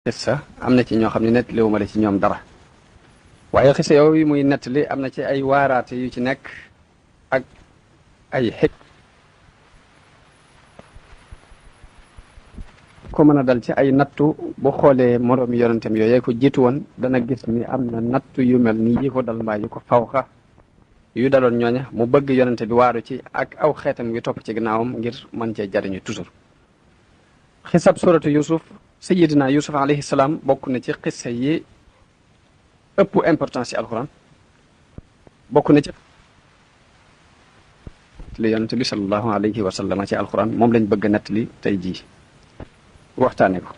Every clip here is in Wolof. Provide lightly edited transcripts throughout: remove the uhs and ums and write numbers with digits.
xissa am na ci ñoo xam ne nettaliwuma la ci ñoom dara waaye xissa yooyu muy nettali am na ci ay waaraate yu ci nekk ak ay xik ko mën a dal ci ay nattu bu xoolee moroom yonentam yooyee ko jiitu woon dana gis ni am na nattu yu mel ni yi ko dal mbaa yu ko fawxa yu daloon ñooña mu bëgg yonente bi waaru ci ak aw xeetam yu topp ci ginnaawam ngir mën cee jariñu toujours. xisab suratu yusuf sayidina yusuf alayhi salaam bokk na ci xissa yi ëpp importance ci alquran, bokk na ci li yonente bi sallallahu alayhi wa sallam ci alquran moom lañ bëgg a nettali tey jii waxtaane ko.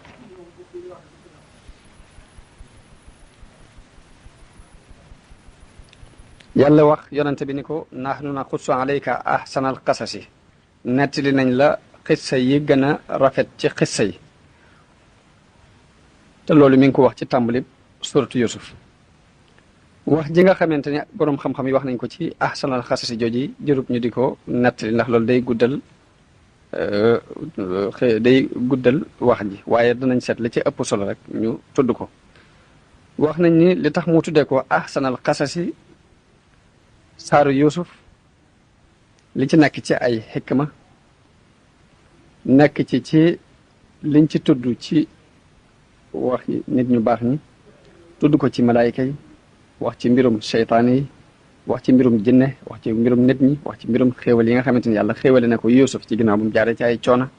yàlla wax yonente bi ni ko nahnu naqussu alayka ahsanal qasasi, nettali nañ la xissa yi gën a rafet ci xissa yi, te loolu mi ngi ko wax ci tàmbali suratu yusuf. wax ji nga xamante ne boroom xam-xam yi wax nañ ko ci ahsanal qasasi jooji jërub ñu di ko nettali ndax loolu day guddal wax ji, waaye danañ seet li ci ëpp solo rek ñu tudd ko. wax nañ ni li tax mu tuddee ko ahsanal qasasi saaru yusuf li ci nekk ci ay xikma nekk ci liñ ci tudd ci wax nit ñu baax ñi, tudd ko ci malaayika yi, wax ci mbirum seytaane yi, wax ci mbirum jinne, wax ci mbirum nit ñi, wax ci mbirum xéewal yi nga xamante ni yàlla xéewale na ko yusuf ci ginnaaw bu mu jaaree ci ay coona,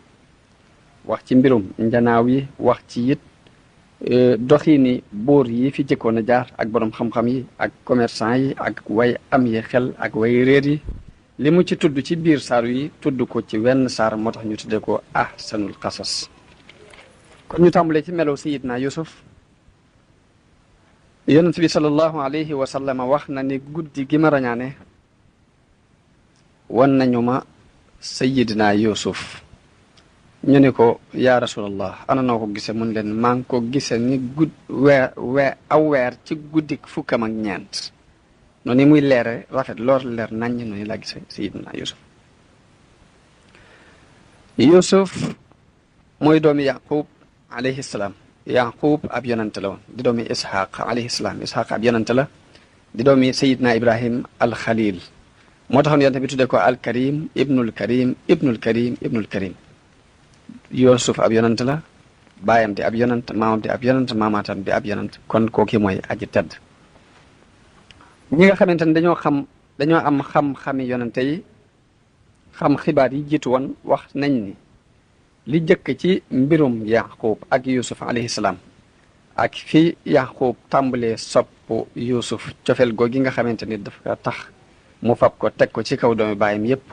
wax ci mbirum njanaaw yi, wax ci it doxiini buur yi fi jëkkoon a jaar ak borom xam-xam yi ak commerçant yi ak way am yi xel ak way réer yi. li mu ci tudd ci biir saaru yi tudd ko ci wenn saar moo tax ñu tuddee ko ahsanul qasas. kon ñu tàmbalee ci melow sayidna yusuf. yonent bi sallallahu alayhi wa sallam wax na ni guddi gi ma rañaane wan nañu ma sayidna yusuf. ñu ne ko yaa rasulallah ana noo ko gise mun leen maa ngi ko gise ni aw weer ci guddik fukkam ak ñeent noonu muy leere rafet lool leer naññ noonu laa gise sayidna yusuf mooy doomi yaqub alayhi salaam. yaqub ab yonante la woon di doomi ishaq alayhi salaam. ishaq ab yonante la di doomi sayidna ibrahim al khalil moo taxoon yonante bi tuddee ko al karim ibnul karim ibnul karim ibnul karim. yusuf ab yonant la, baayam di ab yonant, maamam di ab yonant, maamaatam di ab yonant, kon kooki mooy aji tedd. ñi nga xamante ne dañoo am xam-xami yonante yi, xam xibaar yi jiitu woon wax nañ ni li jëkk ci mbirum yaqub ak yusuf alayhi salaam ak fi yaqub tàmbalee sopp yusuf cofeel googi nga xamante ni dafa tax mu fab ko teg ko ci kaw doomi baayam yépp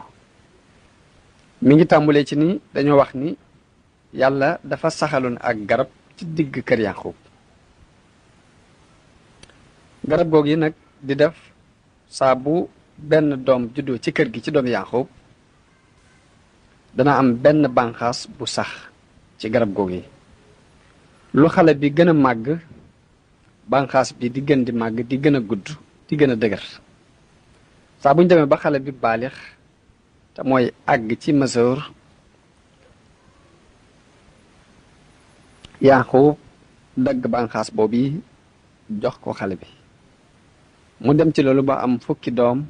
mi ngi tàmbalee ci ni dañoo wax ni yàlla dafa saxaloon ak garab ci digg kër yaqub. garab googu yi nag di def saa bu benn doom juddoo ci kër gi ci doom yaqub dana am benn bànqaas bu sax ci garab googu yi. lu xale bi gën a màgg bànqaas bi di gën di màgg di gën a gudd di gën a dëgër. saa bu ñu demee ba xale bi baalix te mooy àgg ci maseur, yaqub dagg bànqaas boobu yi jox ko xale bi mu dem ci loolu ba am fukki doom.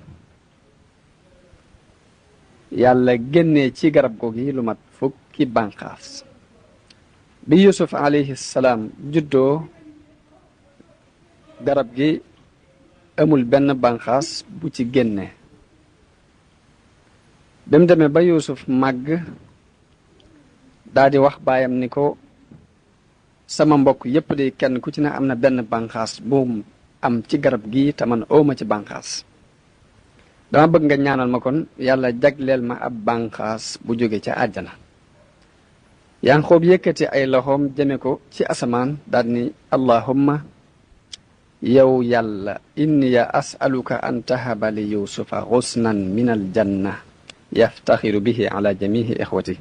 yàlla génnee ci garab googu yi lu mat fukki bànqaas. bi yusuf alayhi salaam juddoo garab gi amul benn bànqaas bu ci génne. ba mu demee ba yusuf màgg daa di wax baayam ni ko sama mbokk yépp di kenn ku ci ne am na benn bànqaas bu am ci garab gi te man awma ci bànqaas. dama bëgg nga ñaanal ma kon yàlla jagleel ma ab bànqaas bu jóge ca àjjana. Yanqoob yëkkati ay loxoom jëme ko ci asamaan daal ni allahumma yow yàlla inni as'aluka an tahaba li yusufa xusnan min al janna yaftaxiru bihi ala jamihi ixwati.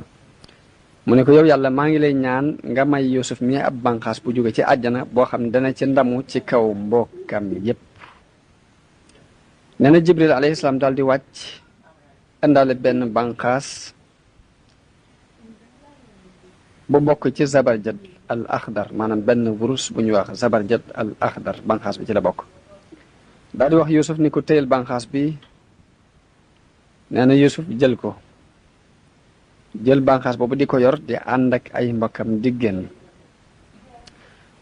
mu ne ko yow yàlla maa ngi lay ñaan nga may yusuf mi ab bànqaas bu jóge ci àjjana boo xam ne dana ci ndamu ci kaw mbokkam yépp. nee na jibril alayhi salaam daal di wàcc indaale benn bànqaas bu bokk ci zabarjad al axdar maanaam benn wurus bu ñuy wax zabarjad al axdar banqaas bi ci la bokk. daal di wax Yuusuf ni ko téyel banqaas bi. nee na Yuusuf jël ko jël banqaas boobu di ko yor di ànd ak ay mbokkam di génn.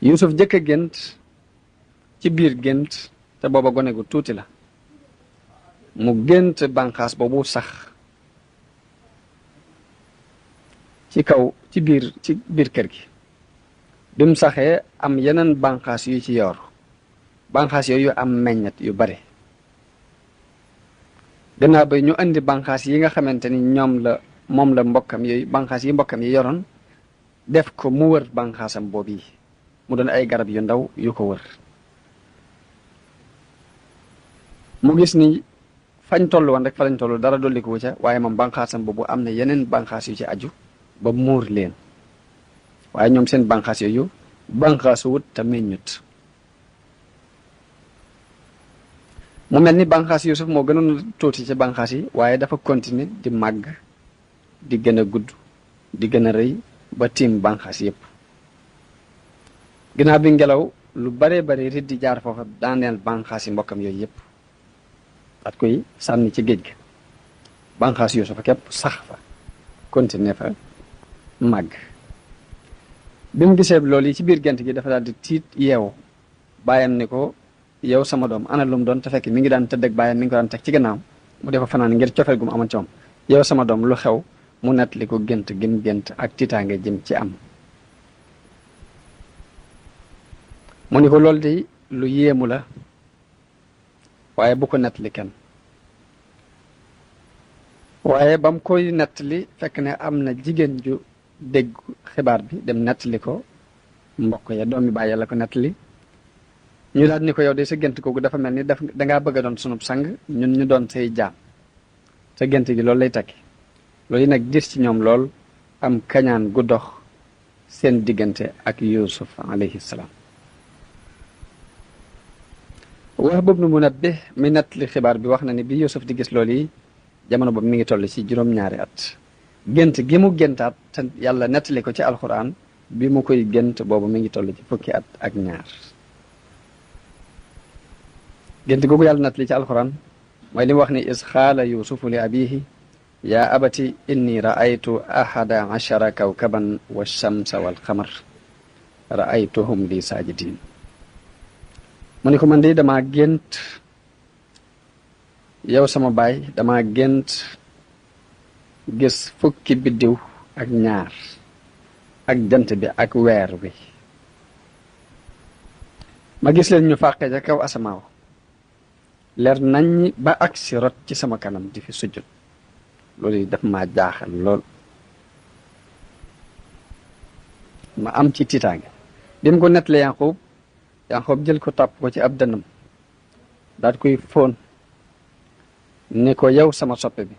Yuusuf jëkk a gént ci biir gént te booba gone gu tuuti la mu gént banqaas boobu sax ci kaw ci biir kër gi. bi mu saxee am yeneen banqaas yu ci yor banqaas yooyu am meññet yu bare. gannaaw ba ñu indi banqaas yi nga xamante ni moom la mbokkam yooyu banqaas yi mbokkam yi yoroon def ko mu wër banqaasam boobu yi mu doon ay garab yu ndaw yu ko wër. mu gis ni fañ toll woon rek fa lañ toll dara dolli ko ca waaye moom banqaasam boobu am na yeneen banqaas yu ci aju ba muur leen waaye ñoom seen banqaas yooyu banqaasu wut te meññut. mu mel ni banqaas Yuusuf moo gënoon tuuti ci banqaas yi waaye dafa continuer di màgg di gën a gudd di gën a rëy ba tiim banqaas yépp. ginnaaw bi ngelaw lu baree bari rit di jaar foofa daaneel banqaas yi mbokkam yooyu yépp at koy sànni ci géej gi. banqaas Yuusuf képp sax fa continuer fa màgg. bi mu gisee loolu yi ci biir gént gi dafa daal di tiit yeewu bàyyam ni ko yow sama doom ana lu mu doon te fekk mi ngi daan tëdd ak bàyyam mi ngi ko daan teg ci gannaaw mu defa fanaan ngir cofeel gu mu amoon ci moom. yow sama doom lu xew mu nettali ko gént gim gént ak tiitaange jëm ci am. mu ni ko loolu de lu yéemu la waaye bu ko nettali kenn. waaye ba mu koy nettali fekk ne am na jigéen ju dégg xibaar bi dem nettali ko mbokk ya doomi bàyyi la ko nettali. ñu daal ni ko yow de sa gént googu dafa mel ni dangaa bëgg a doon sunub sang ñun ñu doon say jaam sa gént gi loolu lay takki. loolu yi nag gis ci ñoom lool am kañaan gu dox seen diggante ak Yuusuf alayhi salaam. Wahb ibn Munabbih mi nettali xibaar bi wax na ni bi Yuusuf di gis loolu yi jamono boobu mi ngi toll ci juróom-ñaari at. gént gi mu géntaat te yàlla nettali ko ci alxuraan bi mu koy gént boobu mi ngi toll ci fukki at ak ñaar. gént googu yàlla nettali ci alxuraan mooy li mu wax ni is xaala yusufu li abihi yaa abati inni raaytu ahada ashara kawkaban wa shamsa wal qamar raaytuhum li saajidin. mu ni ko man de damaa gént yow sama baay damaa gént gis fukki biddiw ak ñaar ak jant bi ak weer wi ma gis leen ñu fàqe ca kaw asamaaw leer nañ ba ak si rot ci sama kanam di fi sujjut. loolu yi daf maa jaaxal lool ma am ci tiitaange. bi mu ko nettali Yanqoob jël ko tàpp ko ci ab dënnam daal koy fóon ni ko yow sama soppe bi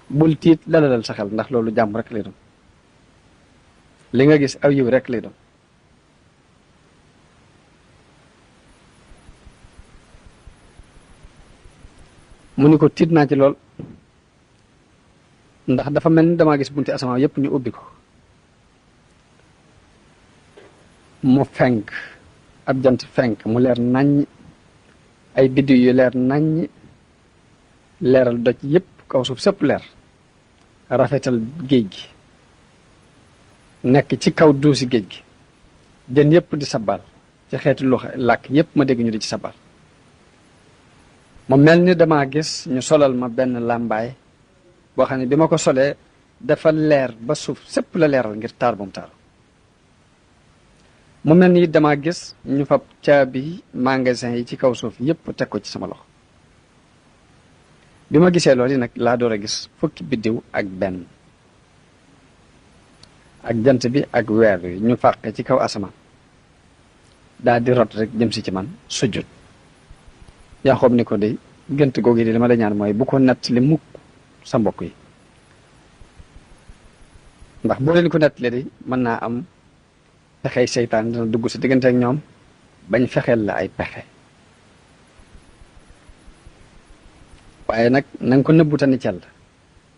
bul tiit dalalal sa xel ndax loolu jàmm rek lay doon li nga gis aw yiw rek lay doon. mu ni ko tiit naa ci lool ndax dafa mel ni damaa gis bunti asamaan yépp ñu ubbi ko mu fenk ab jant fenk mu leer naññ ay biddiw yu leer naññ leeral doj yépp kaw suuf sëpp leer rafetal géej gi nekk ci kaw duusi géej gi jën yépp di sabal ci xeeti lu làkk yépp ma dégg ñu di ci sabal. mu mel ni damaa gis ñu solal ma benn làmbaay boo xam ne bi ma ko solee dafa leer ba suuf sëpp la leeral ngir taar bu mu taar. mu mel ni damaa gis ñu fab caabi magasin yi ci kaw suuf yépp teg ko ci sama loxo. bi ma gisee loolu yi nag laa door a gis fukki biddiw ak benn ak jant bi ak weer wi ñu fàqe ci kaw asamaan daal di rot rek jëm si ci man sujjut. Yanqoob ni ko de gént googu di li ma la ñaan mooy bu ko nettali mukk sa mbokk yi ndax boo leen ko nettali de mën naa am pexey seytaan dina dugg sa diggante ak ñoom bañ fexeel la ay pexe waaye nag na nga ko nëbbu tani cell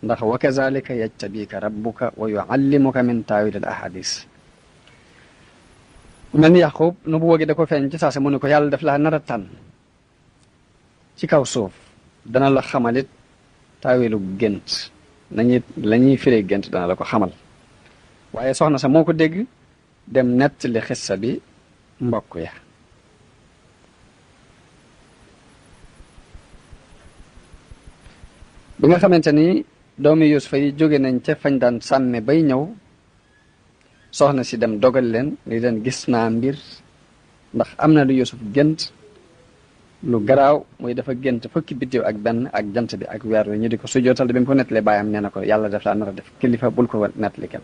ndax wa kazalika yajtabika rabbuka wa yuallimuka min taawil al ahadis mel ni Yaqub nu bu wóogi da ko feeñ ci saase mu ne ko yàlla daf laa nar a tànn ci kaw suuf dana la xamalit taawilu gént nañu la ñuy firee gént dana la ko xamal waaye soxna sa moo ko dégg dem nettali xissa bi mbokk ya bi nga xamante ni doomi Yuusufa yi jóge nañ ca fañ daan sàmme bay ñëw soxna si dem dogal leen li leen gis naa mbir ndax am na lu Yuusuf gént lu garaaw muy dafa gént fukki biddiw ak benn ak jant bi ak weer wi ñu di ko sujjootal bi mu ko nettalee baayam nee na ko yàlla def laa nar a def kilifa bul ko nettali kenn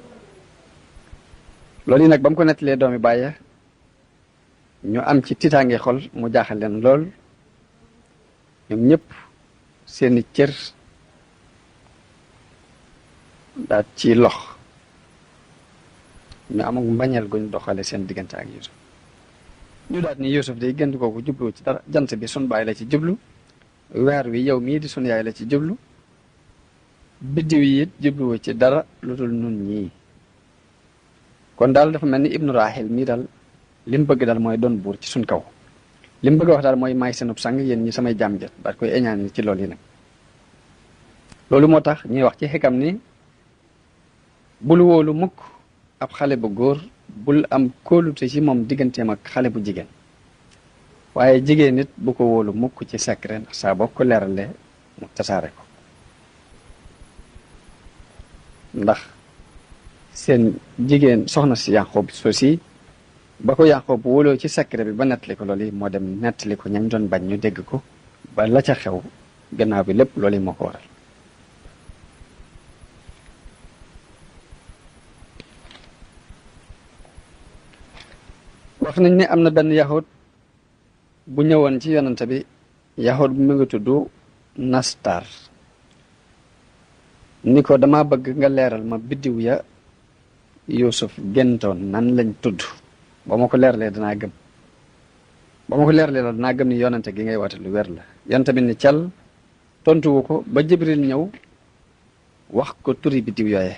loolu yi nag ba mu ko nettalee doomi bàyye ñu am ci tiitaange xol mu jaaxal leen lool ñoom ñëpp seeni cër daal ci lox ñu amag mbañeel guñ doxale seen diggante ak Yuusuf ñu daal ni Yuusuf day gént kooku jublu ci dara jant bi sun baay la ci jublu weer wi yow mii di sun yaay la ci jublu biddiw yi it jubluwu ci dara lu dul nun ñii kon daal dafa mel ni ibnu Rahil mii daal li mu bëgg daal mooy doon buur ci suñ kaw li mu bëgg wax daal mooy maay seenub sang yéen ñi samay jaam jët daal koy eñaan ni ci loolu yi nag loolu moo tax ñuy wax ci xikam ni bul wóolu mukk ab xale bu góor bul am kóolute ci moom digganteem ak xale bu jigéen waaye jigéen nit bu ko wóolu mukk ci secret ndax saa boo ko leeralee mu tasaare ko ndax seen jigéen soxna si Yaqub sosi ba ko Yaqub wóoloo ci secret bi ba nettali ko loolu moo dem nettali ko ñañ doon bañ ñu dégg ko ba la ca xew gannaaw bi lépp loolu moo ko waral wax nañ ne am na benn yahud bu ñëwoon ci yonante bi yahud bu mu ngi tudd Nastar ni ko dama bëgg nga leeral ma biddiw ya Yuusuf géntoon nan lañ tudd ba ma ko leeralee danaa gëm ba ma ko leeralee la danaa gëm ni yonante gi ngay woote lu wér la yonante bi ni cal tontuwu ko ba Jibril ñëw wax ko turi biddiw yooye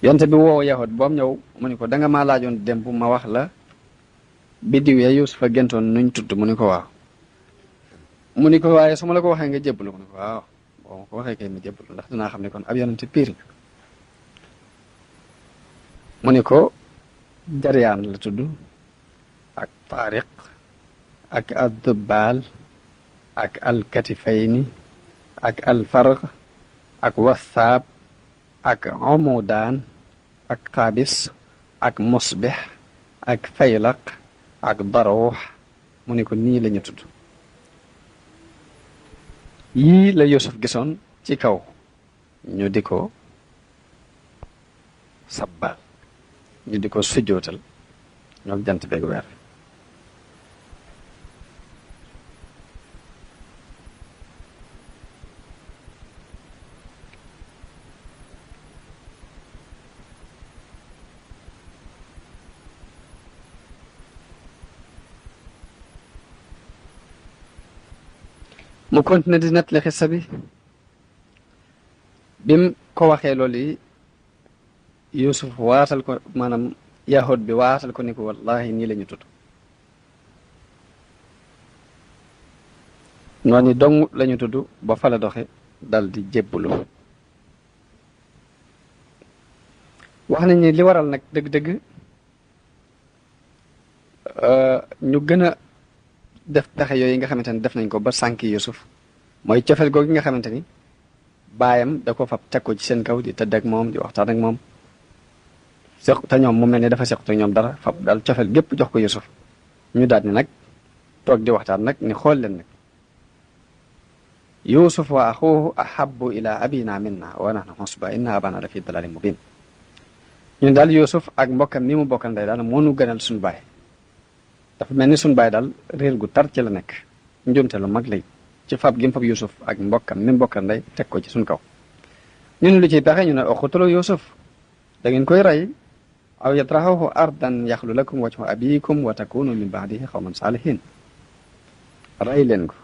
yonte bi woow yahud boom ñëw mu ni ko danga maa laajoon démb ma wax la biddiw ya Yuusufa géntoon nuñ tudd mu ni ko waaw mu ni ko waaye su ma la ko waxee nga jébbalu mu ni ko waaw boo ma ko waxee kay ma jébbalu ndax dinaa xam ne kon ab yonente piir nga mu ni ko Jaryaan la tudd ak Taariq ak Addubaal ak Alkatifayni ak Alfarq ak Wasaab ak Omudaan ak Xaabis ak Musbix ak Faylaq ak Daruux mu ni ko nii lañu tudd yii la Yuusuf gisoon ci kaw ñu di ko sabbaal ñu di ko sujjootal ñoo jant beeg weer mu continué di nettali xissa bi bim ko waxee loolu yi Yuusuf waatal ko maanaam yahud bi waatal ko ni ko wallahi nii la ñu tudd noonu dong la ñu tudd ba fa la doxe dal di jébbulu wax nañ ni li waral nag dëgg-dëgg ñu gën a def pexe yooyu nga xamante ni def nañ ko ba sànki Yuusuf mooy cofeel googu nga xamante ni baayam da ko fab teg ko ci seen kaw di tëdd ak moom di waxtaan ak moom seq te ñoom mu mel ni dafa seq te ñoom dara fab daal cofeel gépp jox ko Yuusuf ñu daal ni nag toog di waxtaan nag ni xool leen nag Yuusuf wa axuuhu ahabbu ila abina minna wa nahnu usba inna abana la fi dalalin mubin ñun daal Yuusuf ak mbokkam ni mu bokkal ndey daal moo nu gënal suñu baay dafa mel ni suñu baay daal réer gu tar ci la nekk njuumte lu mag lay ci fab gi mu fab Yuusuf ak mbokkam mi mbokkal ndey teg ko ci suñ kaw ñun lu ciy pexe ñu ne uqtulu Yuusuf da ngeen koy rey aw yatrahuhu ardan yaxlu lakum wajhu abikum wa takunu min baadihi xawman saalihin rey leen ko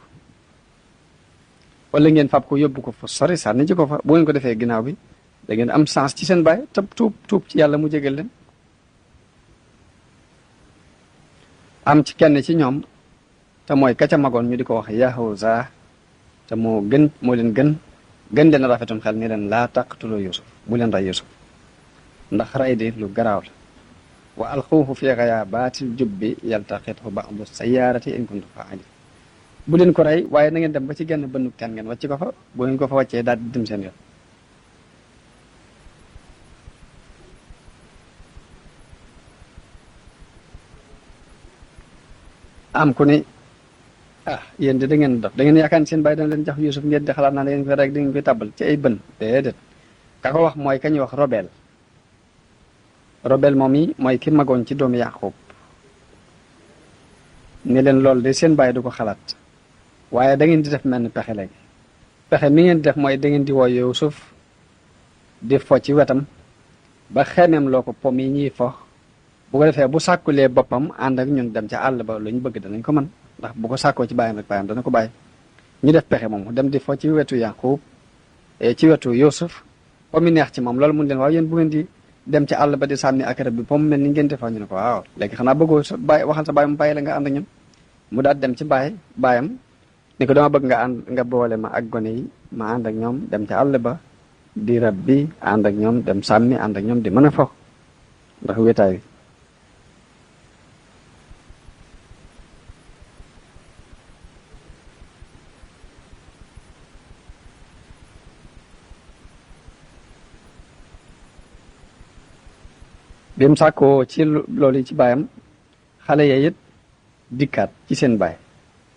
wala ngeen fab ko yóbbu ko fa sori sànni ji ko fa. bu ngeen ko defee ginnaaw bi da ngeen am chance ci seen baay te tuub ci yàlla mu jégal leen. am ci kenn ci ñoom te mooy ka ca magoon ñu di ko wax Yahuza te moo leen gën leen rafetum xel ni leen laa taqtulu Yusuf bu leen rey Yusuf ndax rey di lu garaaw la. wa alxuuhu fi ghayaabatil jubbi yaltaqithu ba'du sayyaarati in kuntum faa'iliin bu leen ko rey waaye na ngeen dem ba ci genn bënnuk teen ngeen wàcc ko fa bu ngeen ko fa wàccee daal di dem seen yoon. am ku ni yéen de da ngeen dof da ngeen yaakaar seen bàyyi dana leen jox Yusuf ngeen di xalaat naa da ngeen koy rek da ngeen koy tàbbal ci ay bën déedéet. ka ko wax mooy ka ñuy wax Robel moom yi mooy ki magoon ci doomu Yaqub ni leen loolu de seen bàyyi du ko xalaat waaye da ngeen di def mel ni pexe léegi pexe mi ngeen di def mooy da ngeen di woo Yusuf di fo ci wetam ba xemeem loo ko pom yi ñuy fo bu ko defee bu sàkkulee boppam ànd ak ñun dem ca àll ba lu ñu bëgg danañ ko mën ndax bu ko sàkkoo ci bàyyam rek bàyyam dana ko bàyyi. ñu def pexe moom dem di fo ci wetu Yaqub ci wetu Yusuf pom yi neex ci moom loolu mun leen waaw yéen bu ngeen di dem ci àll ba di sànni ak rab bi pom mel ni ngeen defoo ñu ne ko waaw léegi xanaa bëggoo sa bàyyi waxal sa bàyyi mu bàyyi la nga ànd ak ñun mu daal dem ci bàyyam ni ko dama bëgg nga boole ma ak gone yi ma ànd ak ñoom dem ci àll ba di rab bi ànd ak ñoom dem sàmmi ànd ak ñoom di mën a fo ndax wéetaay wi. bi mu sàkkoo ci loolu ci baayam xale ya it dikkaat ci seen baay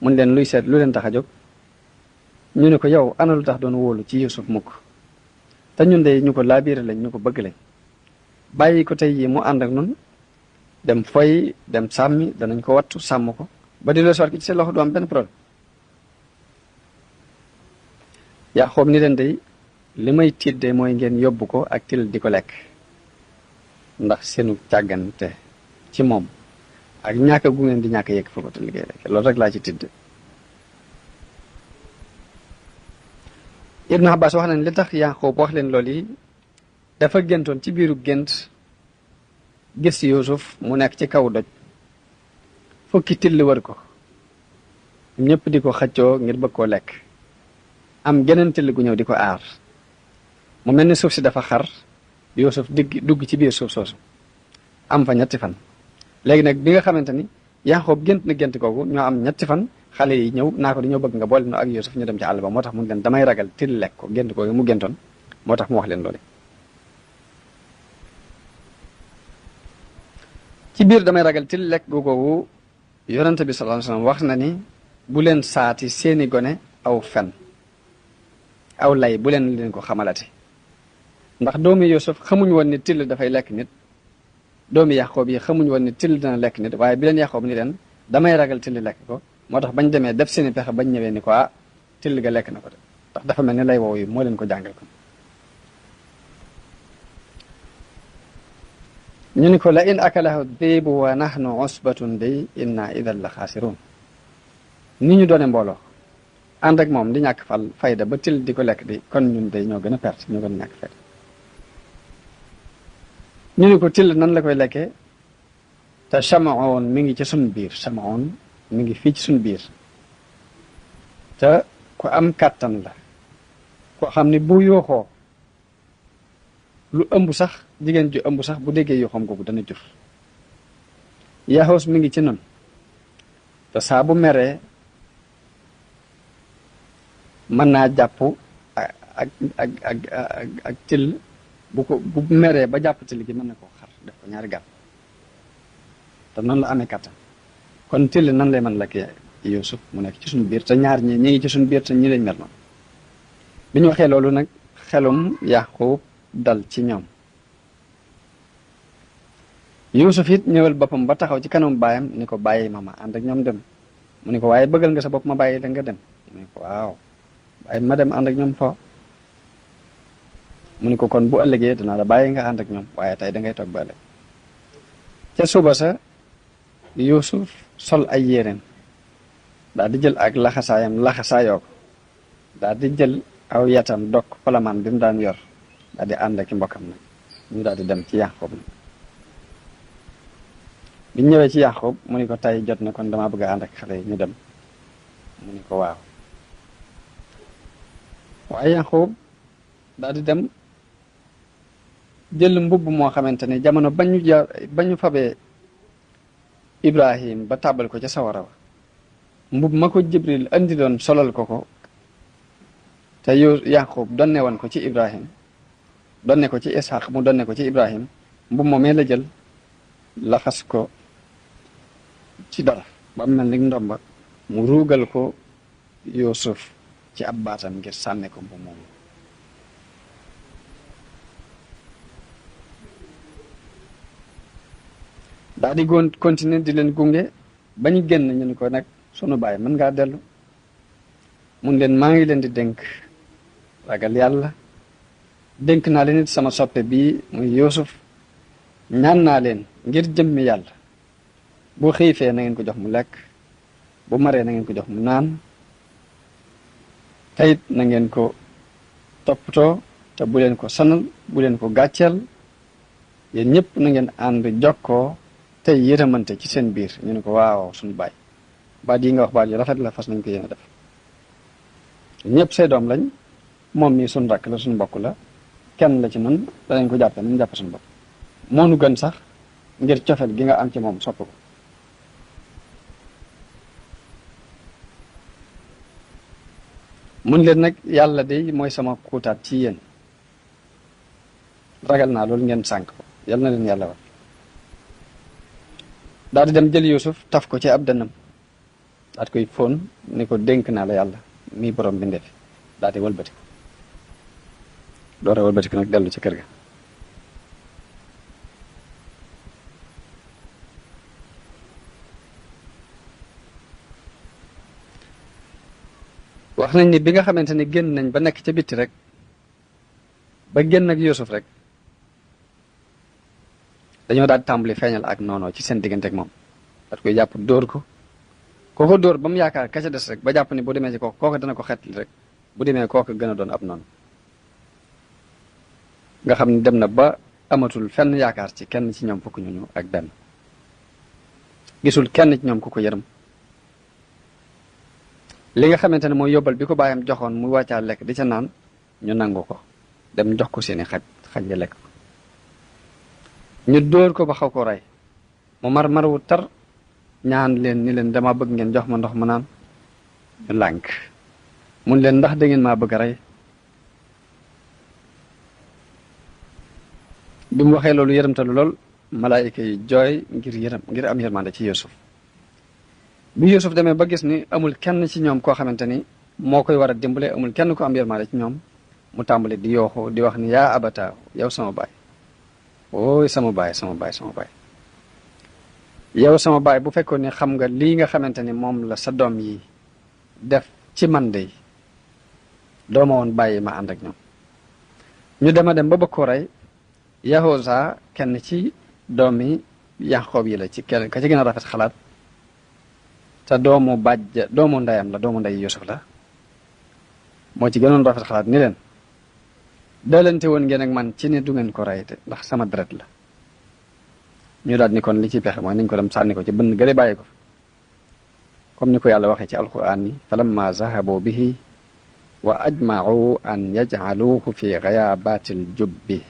mun leen luy seet lu leen tax a jóg ñu ne ko yow ana lu tax doon wóolu ci Yusuf mukk te ñun de ñu ko laabiire lañ ñu ko bëgg lañ bàyyi ko tey yi mu ànd ak nun dem foy dem sàmmi danañ ko wattu sàmm ko ba di loo soor ki ci seen loxo du am benn problème. Yaqoob ni leen de li may tiit de mooy ngeen yóbbu ko ak til di ko lekk ndax seenu càggante ci moom ak ñàkk gu ngeen di ñàkk yegg fa ko te liggéey rek loolu rek laa ci tidd. Ibn Abbas wax nañ li tax Yaqoob wax leen loolu yi dafa géntoon ci biiru gént gis Yuusuf mu nekk ci kaw doj fukki till wër ko ñëpp di ko xëccoo ngir bëgg koo lekk am geneen till gu ñëw di ko aar mu mel ni suuf si dafa xar Yuusuf dugg ci biir suuf soosu am fa ñetti fan. léegi nag bi nga xamante ni Yaqoob gént na gént kooku ñoo am ñetti fan xale yi ñëw naa ko dañoo bëgg nga boole no ak Yuusuf ñu dem ci àll ba moo tax mu leen damay ragal till lekk ko gént kooku mu géntoon moo tax mu wax leen loolu. ci biir damay ragal till lekk googu yonente bi sallallahu alayhi wasallam wax na ni bu leen saati seeni gone aw fen aw lay bu leen ko xamalati ndax doomi Yuusuf xamuñ woon ni till dafay lekk nit doomi Yaqoob yi xamuñ woon ni till dina lekk nit waaye bi leen Yaqoob ni leen damay ragal till lekk ko moo tax bañ demee def seeni pexe bañ ñëwee ni ko till ga lekk na ko de ndax dafa mel ni lay woowu yi moo leen ko jàngal ko ñu ni ko la in akalahu dhibu wa nahnu usbatun day inna idan la xaasirun ni ñu doone mbooloo ànd ak moom di ñàkk fayda ba till di ko lekk di kon ñun day ñoo gën a perte ñoo gën a ñàkk fayda ñu ni ko till nan la koy lekkee te Samaon mi ngi ci suñ biir Samaon mi ngi fii ci suñ biir te ku am kàttan la koo xam ni bu yooxoo lu ëmb sax jigéen ju ëmb sax bu déggee yooxoom googu dana jur Yaxoos mi ngi ci nun te saa bu meree mën naa jàpp ak till bu meree ba jàpp till gi mën na koo xar def ko ñaari gàtt te noonu la amee kàttan kon till nan lay mën la kii Yuusuf mu nekk ci suñu biir te ñaar ñi ngi ci suñu biir te ñi lañ mel noonu bi ñu waxee loolu nag xelum Yaqoob dal ci ñoom Yuusuf it ñëwal boppam ba taxaw ci kanam baayam ni ko bàyyi ma ànd ak ñoom dem mu ni ko waaye bëggal nga sa bopp ma bàyyi la nga dem mu ni ko waaw bàyyi ma dem ànd ak ñoom foo mu ni ko kon bu ëllëgee dinaa la bàyyi nga ànd ak ñoom waaye tey dangay toog ba ëllëg ca suba sa Yuusuf sol ay yéreem daal di jël ak laxasaayam laxasaayoo ko daal di jël aw yatam dok palamaan bi mu daan yor daal di ànd ak mbokkam nag ñu daal di dem ci Yaqub nag biñ ñëwee ci Yaqub mu ni ko tay jot na kon damaa bëgg a ànd ak xale yi ñu dem mu ni ko waaw waaye Yaqub daal di dem jël mbubb moo xamante ne jamono ba ñu fabee Ibrahim ba tàbbal ko ca sawara wa mbubb ma ko Jibril andi doon solal ko te Yaqub donne woon ko ci Ibrahim donne ko ci Ishaq mu donne ko ci Ibrahim mbubb moomee la jël laxas ko ci dara ba mel ni ndomba mu ruugal ko Yuusuf ci ab baatam ngir sànne ko mbubb moom daa di continuer di leen gunge ba ñu génn ñu ni ko nag sunu baay mën ngaa dellu mun leen maa ngi leen di dénk ragal yàlla dénk naa leen it sama soppe bii muy Yuusuf ñaan naa leen ngir jëmmi yàlla bu xiifee na ngeen ko jox mu lekk bu maree na ngeen ko jox mu naan tayit na ngeen ko toppatoo te bu leen ko sanal bu leen ko gàcceel yéen ñëpp na ngeen ànd jokkoo tey yërëmante ci seen biir ñu ne ko waaw suñu baay baat yi nga wax baat yu rafet la fas nañ ko yéen a def ñëpp say doom lañ moom mii suñ rakk la suñ mbokk la kenn la ci nun danañ ko jàppe nañ jàppe suñu bopp moo nu gën sax ngir cofet gi nga am ci moom sopp ko mun leen nag yàlla de mooy sama kuutaat ci yéen ragal naa loolu ngeen sànk ko yal na leen yàlla war daal di dem jël Yuusuf taf ko ci ab dënnam daal di koy fóon ni ko dénk naa la yàlla mii borom bi ndefi daal di wëlbati ko doora wëlbati ko nag dellu ci kër ga wax nañ ni bi nga xamante ni génn nañ ba nekk ca bitti rek ba génn ak Yuusuf rek dañoo daal di tàmbali feeñal ak noonoo ci seen diggante ak moom daal koy jàpp dóor ko kooko dóor ba mu yaakaar ka ca des rek ba jàpp ni bu demee ci kooku dana ko xetli rek bu demee kooku gën a doon ab noonu nga xam ni dem na ba amatul fenn yaakaar ci kenn ci ñoom fukk ñu ak benn gisul kenn ci ñoom ku ko yërëm li nga xamante ne mooy yóbbal bi ko bàyyam joxoon muy wàccaa lekk di ca naan ñu nangu ko dem jox ko seeni xaj ya lekk ko ñu dóor ko ba xaw ko rey mu mar wu tar ñaan leen ni leen dama bëgg ngeen jox ma ndox mu naan ñu lànk mun leen ndax da ngeen maa bëgg a rey bi mu waxee loolu yërëmtalu lool malaayika yi jooy ngir am yërmande ci Yuusuf bi Yuusuf demee ba gis ni amul kenn ci ñoom koo xamante ni moo koy war a dimbale amul kenn ko am yërmande ci ñoom mu tàmbali di yooxu di wax ni yaa abata yow sama baay ooy sama baay yow sama baay bu fekkoon ni xam nga lii nga xamante ni moom la sa doom yi def ci man de dooma woon bàyyi ma ànd ak ñoom ñu dema dem ba bëgg ko rey Yahuza kenn ci doomi Yaqoob yi la ci kenn ka ci gën a rafet xalaat te doomu ndeyam la doomu ndey Yuusuf la moo ci gënoon rafet xalaat ni leen dalante woon ngeen ak man ci ne du ngeen ko rey te ndax sama deret la ñu daal ni kon li ci pexe mooy nañ ko dem sànni ko ci bënn gële bàyyi ko comme ni ko yàlla waxee ci alquran ni falamma zahabu bihi wa ajma'u an yaj'aluhu fi ghayabatil jubbi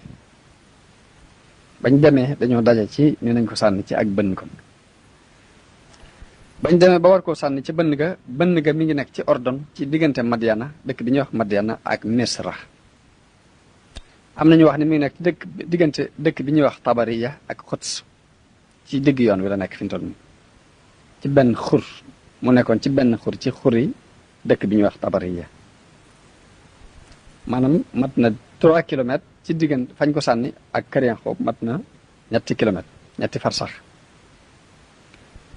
bañ demee dañoo daje ci ni nañ ko sànni ci ak bënn ko bañ demee ba war koo sànni ci bënn ga mi ngi nekk ci Ordon ci diggante Madiana dëkk bi ñuy wax Madiana ak Misra am nañu wax ni mi ngi nekk ci diggante dëkk bi ñuy wax Tabariya ak Xuds ci digg yoon wi la nekk fi mu toll nii ci benn xur mu nekkoon ci benn xur ci xur yi dëkk bi ñuy wax Tabariya maanaam mat na 3 kilomètres ci diggante fañ ko sànni ak kër Yaqoob mat na 3 kilomètres 3 farsax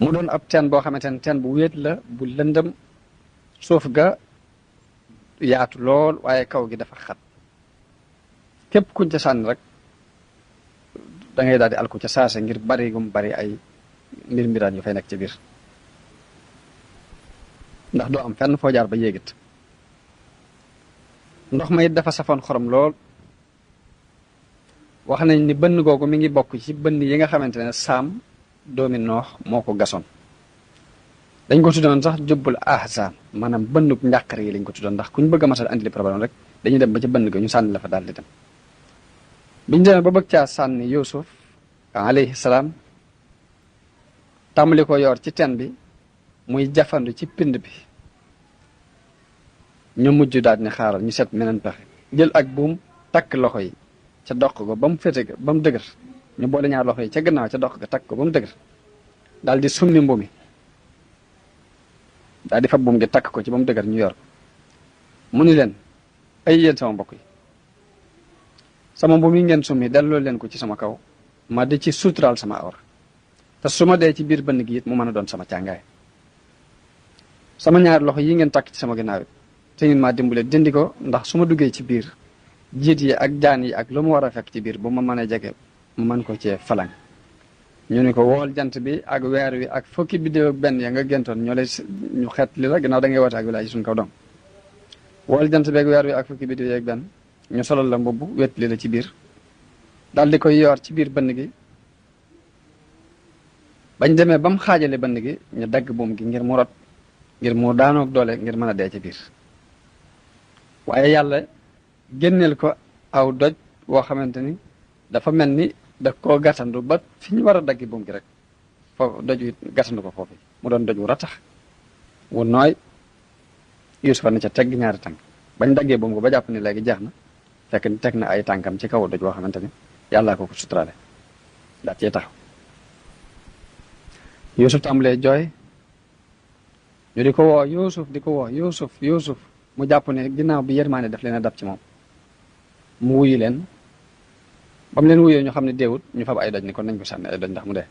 mu doon ab teen boo xamante ne teen bu wéet la bu lëndëm suuf ga yaatu lool waaye kaw gi dafa xat képp kuñ ca sànni rek da ngay daal di alku ca saase ngir bari gum bari ay mbiraan yu fay nekk ci biir ndax doo am fenn foo jaar ba yéegit ndox ma it dafa safoon xorom lool. wax nañ ni bënn googu mi ngi bokk ci bënn yi nga xamante ne saam doomi noox moo ko gasoon. dañ ko tuddoon sax jubbul ahzan maanaam bënnuk njàqare yi lañ ko tuddoon, ndax kuñ bëgg a masal andi li problème rek dañuy dem ba ca bënn ga ñu sànni la fa daal di dem. biñ demee ba bëgg caa sànni Yuusuf alayhi salaam tàmbali ko yor ci teen bi muy jafandu ci pind bi, ñu mujj daal ni xaaral ñu seet meneen pexe, jël ak buum takk loxo yi ca doq ko ba mu féete ba mu dëgër, ñu boole ñaar loxo yi ca gannaaw ca doq ga takk ko ba mu dëgër, daal di summi mbumi daal di fa buum gi takk ko ci ba mu dëgër ñu yor ko. mu ni leen ay yéen sama mbokk yi, sama mbum yi ngeen summi delloo leen ko ci sama kaw ma di ci suturaal sama awra, te su ma dee ci biir bënn gi it mu mën a doon sama càngaay. sama ñaari loxo yi ngeen takk ci sama ginnaaw it te ngeen maa dimbale dindi ko, ndax su ma duggee ci biir jiit yi ak jaan yi ak lu mu war a fekk ci biir bu ma mën a jege mu mën ko cee falang. ñu ni ko wool jant bi ak weer wi ak fukki biddéew ak benn ya nga gentoon ñoo lay ñu xeet li la gannaaw da ngay woote ak wilaay suñ kaw dong. wool jant bi ak weer wi ak fukki biddéew ak benn ñu solal la mbubb wet li la ci biir, daal di koy yor ci biir bënn gi. bañ demee ba mu xaajale bënn gi ñu dagg buum gi ngir mu rot, ngir mu daanoog doole ngir mën a dee ci biir. waaye yàlla génneel ko aw doj woo xamante ni dafa mel ni da koo gàttandu ba fi ñu war a daggi buum gi rek foofu doj wi gàttandu ko foofu mu doon doj wu ratax wu nooy. Yuusufa na ca tegg ñaari tànk bañ daggee buum ko ba jàpp ni léegi jeex na, fekk ni teg na ay tànkam ci kaw doj woo xamante ni yàllaa ko suturaale daa cee taxaw. Yuusuf tàmbalee jooy, ñu di ko woo Yuusuf di ko woo Yuusuf Yuusuf, mu jàpp ne ginnaaw bi yërmaane daf leen a dab ci moom mu wuyu leen. ba mu leen wuyoo ñu xam ne deewut ñu fab ay doj ni kon nañ ko sànni ay doj ndax mu dee.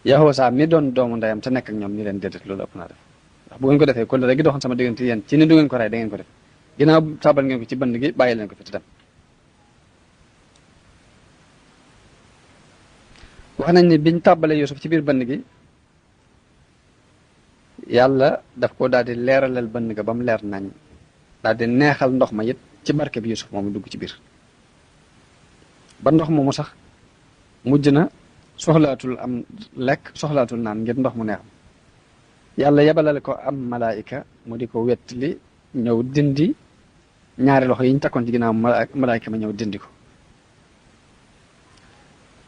Yahoosa mi doon doomu ndeyam te nekk ak ñoom ni leen déedéet loolu ëpp naa def, ndax bu ngeen ko defee kon rek gi doxoon sama diggante yéen ci ni du ngeen ko rey da ngeen ko def, ginnaaw tàbbal ngeen ko ci bënd gi bàyyi leen ko fi te dem. wax nañ ni biñ tàbbalee Yuusuf ci biir bënd gi yàlla daf ko daal di leeralal bënd ga ba mu leer nañ, daal di neexal ndox ma it ci barke bi Yuusuf moomu dugg ci biir. ba ndox moomu sax mujj na soxlaatul am lekk soxlaatul naan ngir ndox mu neex. yàlla yebalal ko am malaayika mu di ko wettali ñëw dindi ñaari loxo yi ñu takkoon ci ginnaaw malaayika ma ñëw dindi ko.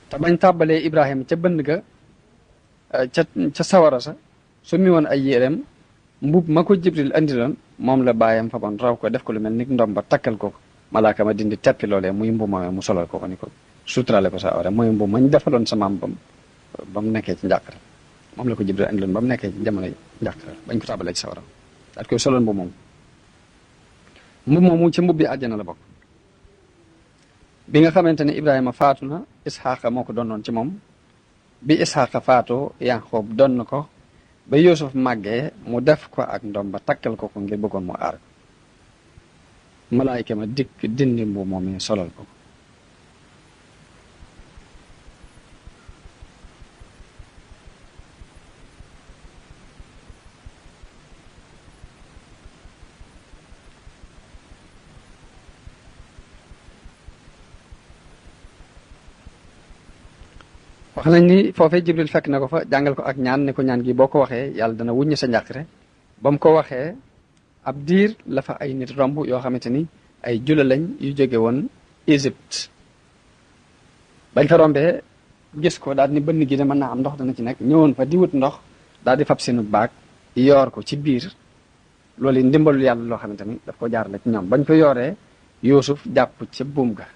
te bañ tàbbalee Ibrahima ca bënd ga ca sawara sa su mi woon ay yéreem mbub ma ko Jibril andiloon moom la bàyyam faboon raw ko def ko lu mel ni ndom ba takkal ko malaaka ma dindi teppi loolee muy mbubb moomee mu solal ko ni ko suturale ko sa awra mooy mbubb mañ defaloon sa maam ba mu nekkee ci njàqare moom la ko Jibril andiloon ba mu nekkee ci jamono njàqare bañ ko tàbbalee ci sawara daal koy soloon mbubb moomu ci mbubbi àjjana la bokk. bi nga xamante ne Ibrahima faatu na Isxaaqa moo ko doonoon ci moom, bi Isxaaqa faatoo Yanqoob doon na ko ba Yuusuf màggee mu def ko ak ndom ba takkal ko ngir bëggoon mu aar ko. malaayka ma dikk dindi mbubb moom solal ko. wax nañ ni foofee Jibril fekk na ko fa jàngal ko ak ñaan ne ko ñaan gi boo ko waxee yàlla dana wuññi sa njàqare. ba mu ko waxee ab diir la fa ay nit romb yoo xamante ni ay jula lañ yu jóge woon Égypte. bañ fa rombee gis ko daal ni bënn gi de mën naa am ndox dana ci nekk, ñëwoon fa di wut ndox daal di fab seenu baag yoor ko ci biir. loolu yi ndimbalul yàlla loo xamante ni daf ko jaarale ci ñoom. bañ ko yooree Yuusuf jàpp ca buum ga.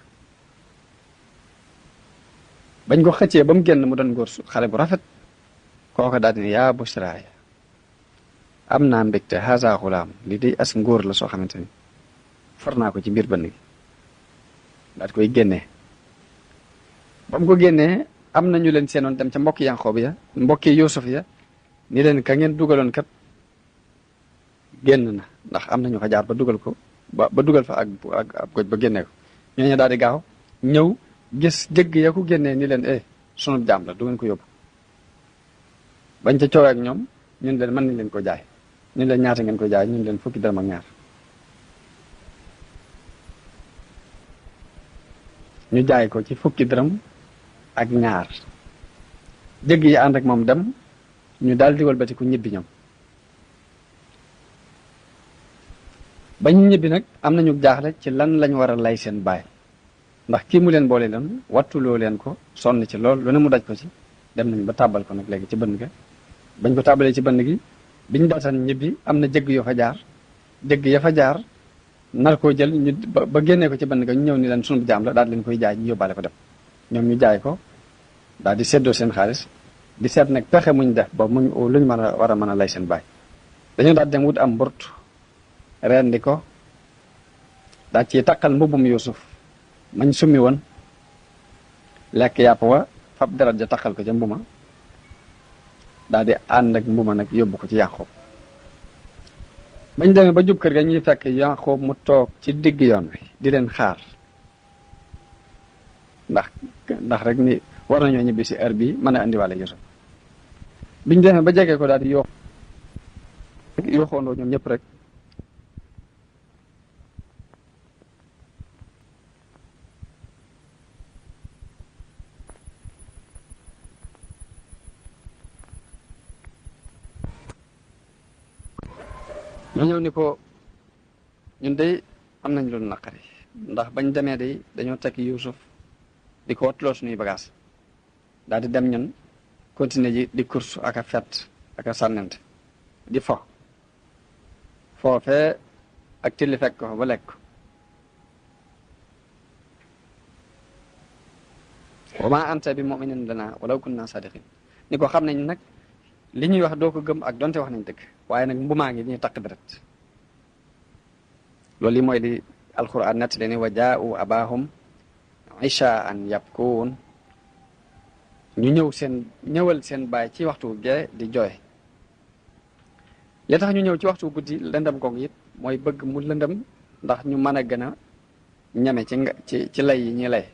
bañ ko xëccee ba mu génn mu doon góor xale bu rafet kooka daal di yaa busraaya am naa mbégte haza xulaam li day as ngóor la soo xamante ni for naa ko ci biir bënn gi daal di koy génnee. ba mu ko génnee am na ñu leen seenoon dem ca mbokki Yanqoob ya mbokki Yuusuf ya ni leen ka ngeen dugaloon kat génn na, ndax am na ñu fa jaar ba dugal ko ba dugal fa ak ab goj ba génnee ko. ñooñu daal di gaaw ñëw gis jëgg ya ko génnee ni leen sunu jaam la du ngeen ko yóbbu. bañ ca coowee ak ñoom ñun leen mën nañ leen ko jaay, ñun leen ñaata ngeen ko jaay, ñun leen fukki dërëm ak ñaar. ñu jaay ko ci fukki dërëm ak ñaar. jëgg yi ànd ak moom dem ñu daal di wëlbatiku ñibbi ñoom. ba ñu ñibbi nag am nañu jaaxle ci lan lañ war a lay seen baay ndax kii mu leen boole leen wattuloo leen ko sonn ci lool lu ne mu daj ko ci dem nañ ba tàbbal ko nag léegi ci bënn ga. bañ ko tàbbalee ci bënn gi biñ daataan ñibbi am na jëgg yoo fa jaar jëgg ya fa jaar nar koo jël ñu ba génnee ko ci bënn ga ñu ñëw ni leen sunu jaam la daal leen koy jaay ñu yóbbaale ko dem. ñoom ñu jaay ko daal di séddoo seen xaalis di seet nag pexe muñ def ba muñ luñ mën a war a mën a lay seen baay. dañoo daal dem wut am mburt rendi ko daal ci takkal mbubbum Yuusuf mañ summi woon lekk yàpp wa fab deret ja takkal ko ca mbuma daal di ànd ak mbuma nag yóbbu ko ci Yaqub. bañ demee ba jub kër ga ñuy fekk Yaqub mu toog ci digg yoon wi di leen xaar ndax rek ni war nañoo ñibbi si heure bi mën a indiwaale Yuusuf. biñ demee ba jege ko daal di yooxoondoo ñoom ñëpp rek ñu ñëw ni ko ñun de am nañ lu naqari ndax bañ demee de dañoo tekk Yuusuf di ko wattuloo suñuy bagage daal di dem ñun continuer ji di course ak a fet ak a sànnante di foofee ak tilli fekk ko ba lekk wa ma anta bi mu'minin lana walaw kunna sadiqin ni ko xam nañ nag li ñuy wax doo ko gëm ak donte wax nañ dëgg waaye nag mbumaa ngi ñuy takk deret loolu yi mooy li alquran nett le ni wa jaa'u abahum ishaan yabkuun ñu ñëwal seen baay ci waxtu gee di jooy. li tax ñu ñëw ci waxtu guddi lëndëm googu it mooy bëgg mu lëndëm ndax ñu mën a gën a ñame ci lay yi ñi lay.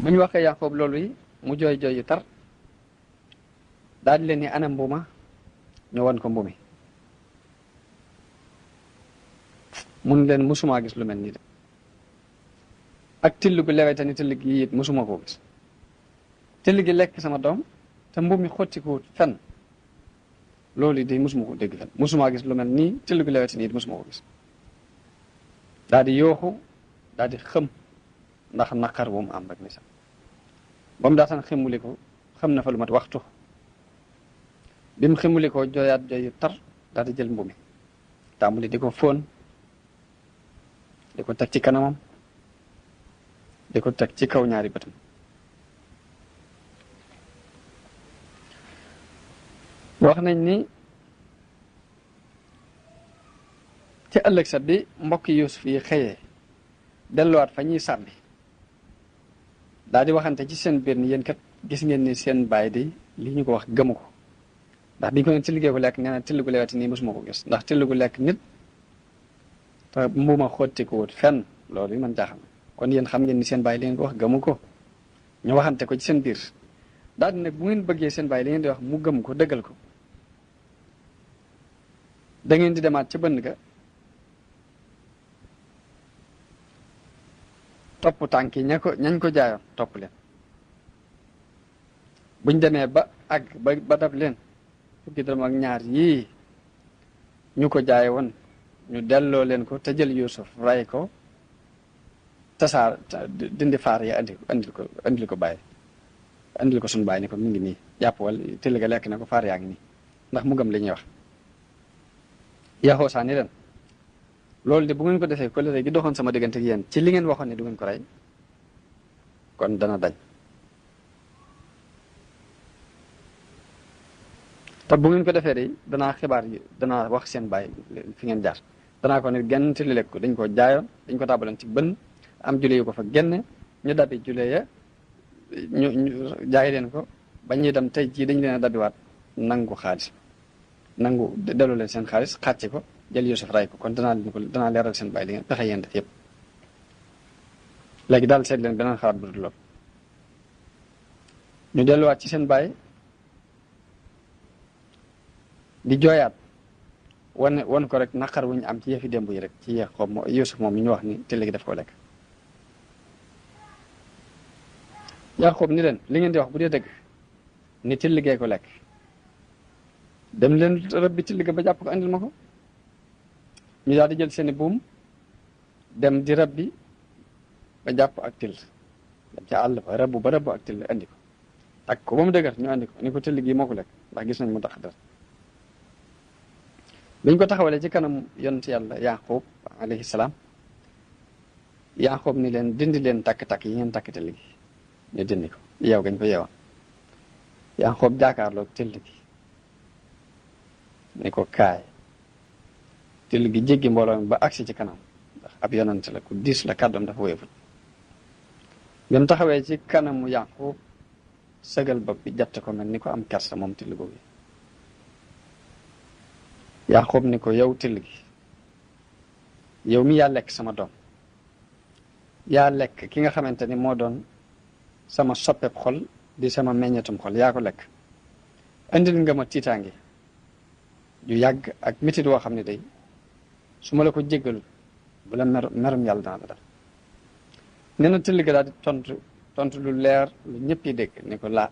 bu ñu waxee Yaqub loolu yi mu jooy jooy yu tar daal di leen ni ana mbuma ñu won ko mbumi mun leen musuma gis lu mel nii de ak till gu lewete ni till gi it musuma koo gis till gi lekk sama doom te mbumi xotti ko fenn loolu de musuma ko dégg fenn musuma gis lu mel nii till gu lewete ni it musuma ko gis daal di yooxu daal di xëm ndax naqar bu mu am rek ni sax ba mu daataan ximuli ko xam na fa lu mat waxtu bi mu ximuli ko jooyaat jooy yu tar daal di jël mbumi tàmbali di ko fóon di ko teg ci kanamam di ko teg ci kaw ñaari bëtam wax nañ ni ci ëllëg sa bi mbokki Yuusuf yi xëyee delluwaat fa ñuy sàmmi daal di waxante ci seen biir ni yéen kat gis ngeen ni seen baay di li ñu ko wax gëmu ko ndax biñ ko ne till gee ko lekk nee na till gu lewati nii mosuma ko gis ndax till gu lekk nit te mbuma xotti ko wut fenn loolu yi man jaaxal kon yéen xam ngeen ni seen baay li ngeen ko wax gëmu ko ñu waxante ko ci seen biir daal di nag bu ngeen bëggee seen baay li ngeen di wax mu gëm ko dëggal ko da ngeen di demaat ca bënn ga topp tànk yi ñañ ko jaayoon topp leen buñ demee ba àgg ba dab leen fukki dërëm ak ñaar yii ñu ko jaay woon ñu delloo leen ko te jël Yuusuf ray ko tasaar dindi faar yi andil ko bàyyi andil ko suñu bàyyi ni ko mi ngi nii jàpp wala till ga lekk na ko faar yaa ngi nii ndax mu gëm li ñuy wax Yaxoosaa ni leen loolu de bu ngeen ko defee kóllëre gi doxoon sama diggante ak yéen ci li ngeen waxoon ne du ngeen ko rey kon dana dañ te bu ngeen ko defee de danaa xibaar yi danaa wax seen baay fi ngeen jaar danaa ko ne genn till lekk ko dañ ko jaayoon dañ ko tàbbaloon ci bën am jule yu ko fa génne ñu dabi jule ya ñu jaay leen ko ba ñuy dem tey jii dañu leen a dabiwaat nangu xaalis nangu delloo leen seen xaalis xàcce ko jël Yuusuf ray ko kon danaa leeral seen baay li ngeen pexe yéen def yëpp léegi daal seet leen beneen xalaat bu dul lool ñu delluwaat ci seen baay di jooyaat wan ko rek naqar wu ñu am ci yëfi démb yi rek ci Yaqoob Yuusuf moom mi ñu wax ni till gi daf ko lekk. Yaqoob ni leen li ngeen di wax bu dee dëgg ni till gee ko lekk dem leen rëbbi till ga ba jàpp ko andil ma ko. ñu daal di jël seeni buum dem di rëbbi ba jàpp ak till dem ca àll ba rëbbu ba rëbbu ak till andi ko takk ko ba mu dëgër ñu andi ko ni ko till gi moo ko lekk ndax gis nañ mu tax dara. biñ ko taxawalee ci kanam yonent yàlla Yaqoob alayhi salaam Yaqoob ni leen dindi leen takk-takk yi ngeen takk till gi ñu dindi ko yeew gañ ko yeewoon. Yaqoob jaakaarloog till gi ni ko kaay. till gi jéggi mbooloo mi ba agsi ci kanam ndax ab yonent la ku diis la kàddoom dafa wéefut. bi mu taxawee ci kanamu Yaqoob sëgal bopp bi jatt ko mel ni ko am kersa moom till boobu. Yaqoob ni ko yow till gi yow mi yaa lekk sama doom yaa lekk ki nga xamante ni moo doon sama soppeeb xol di sama meññetum xol yaa ko lekk indil nga ma tiitaange ju yàgg ak mitit woo xam ne day su ma la ko jéggalu bu la merum yàlla dana la dal. nee na till gi daal di tontu lu leer lu ñëpp yi dégg ni ko laa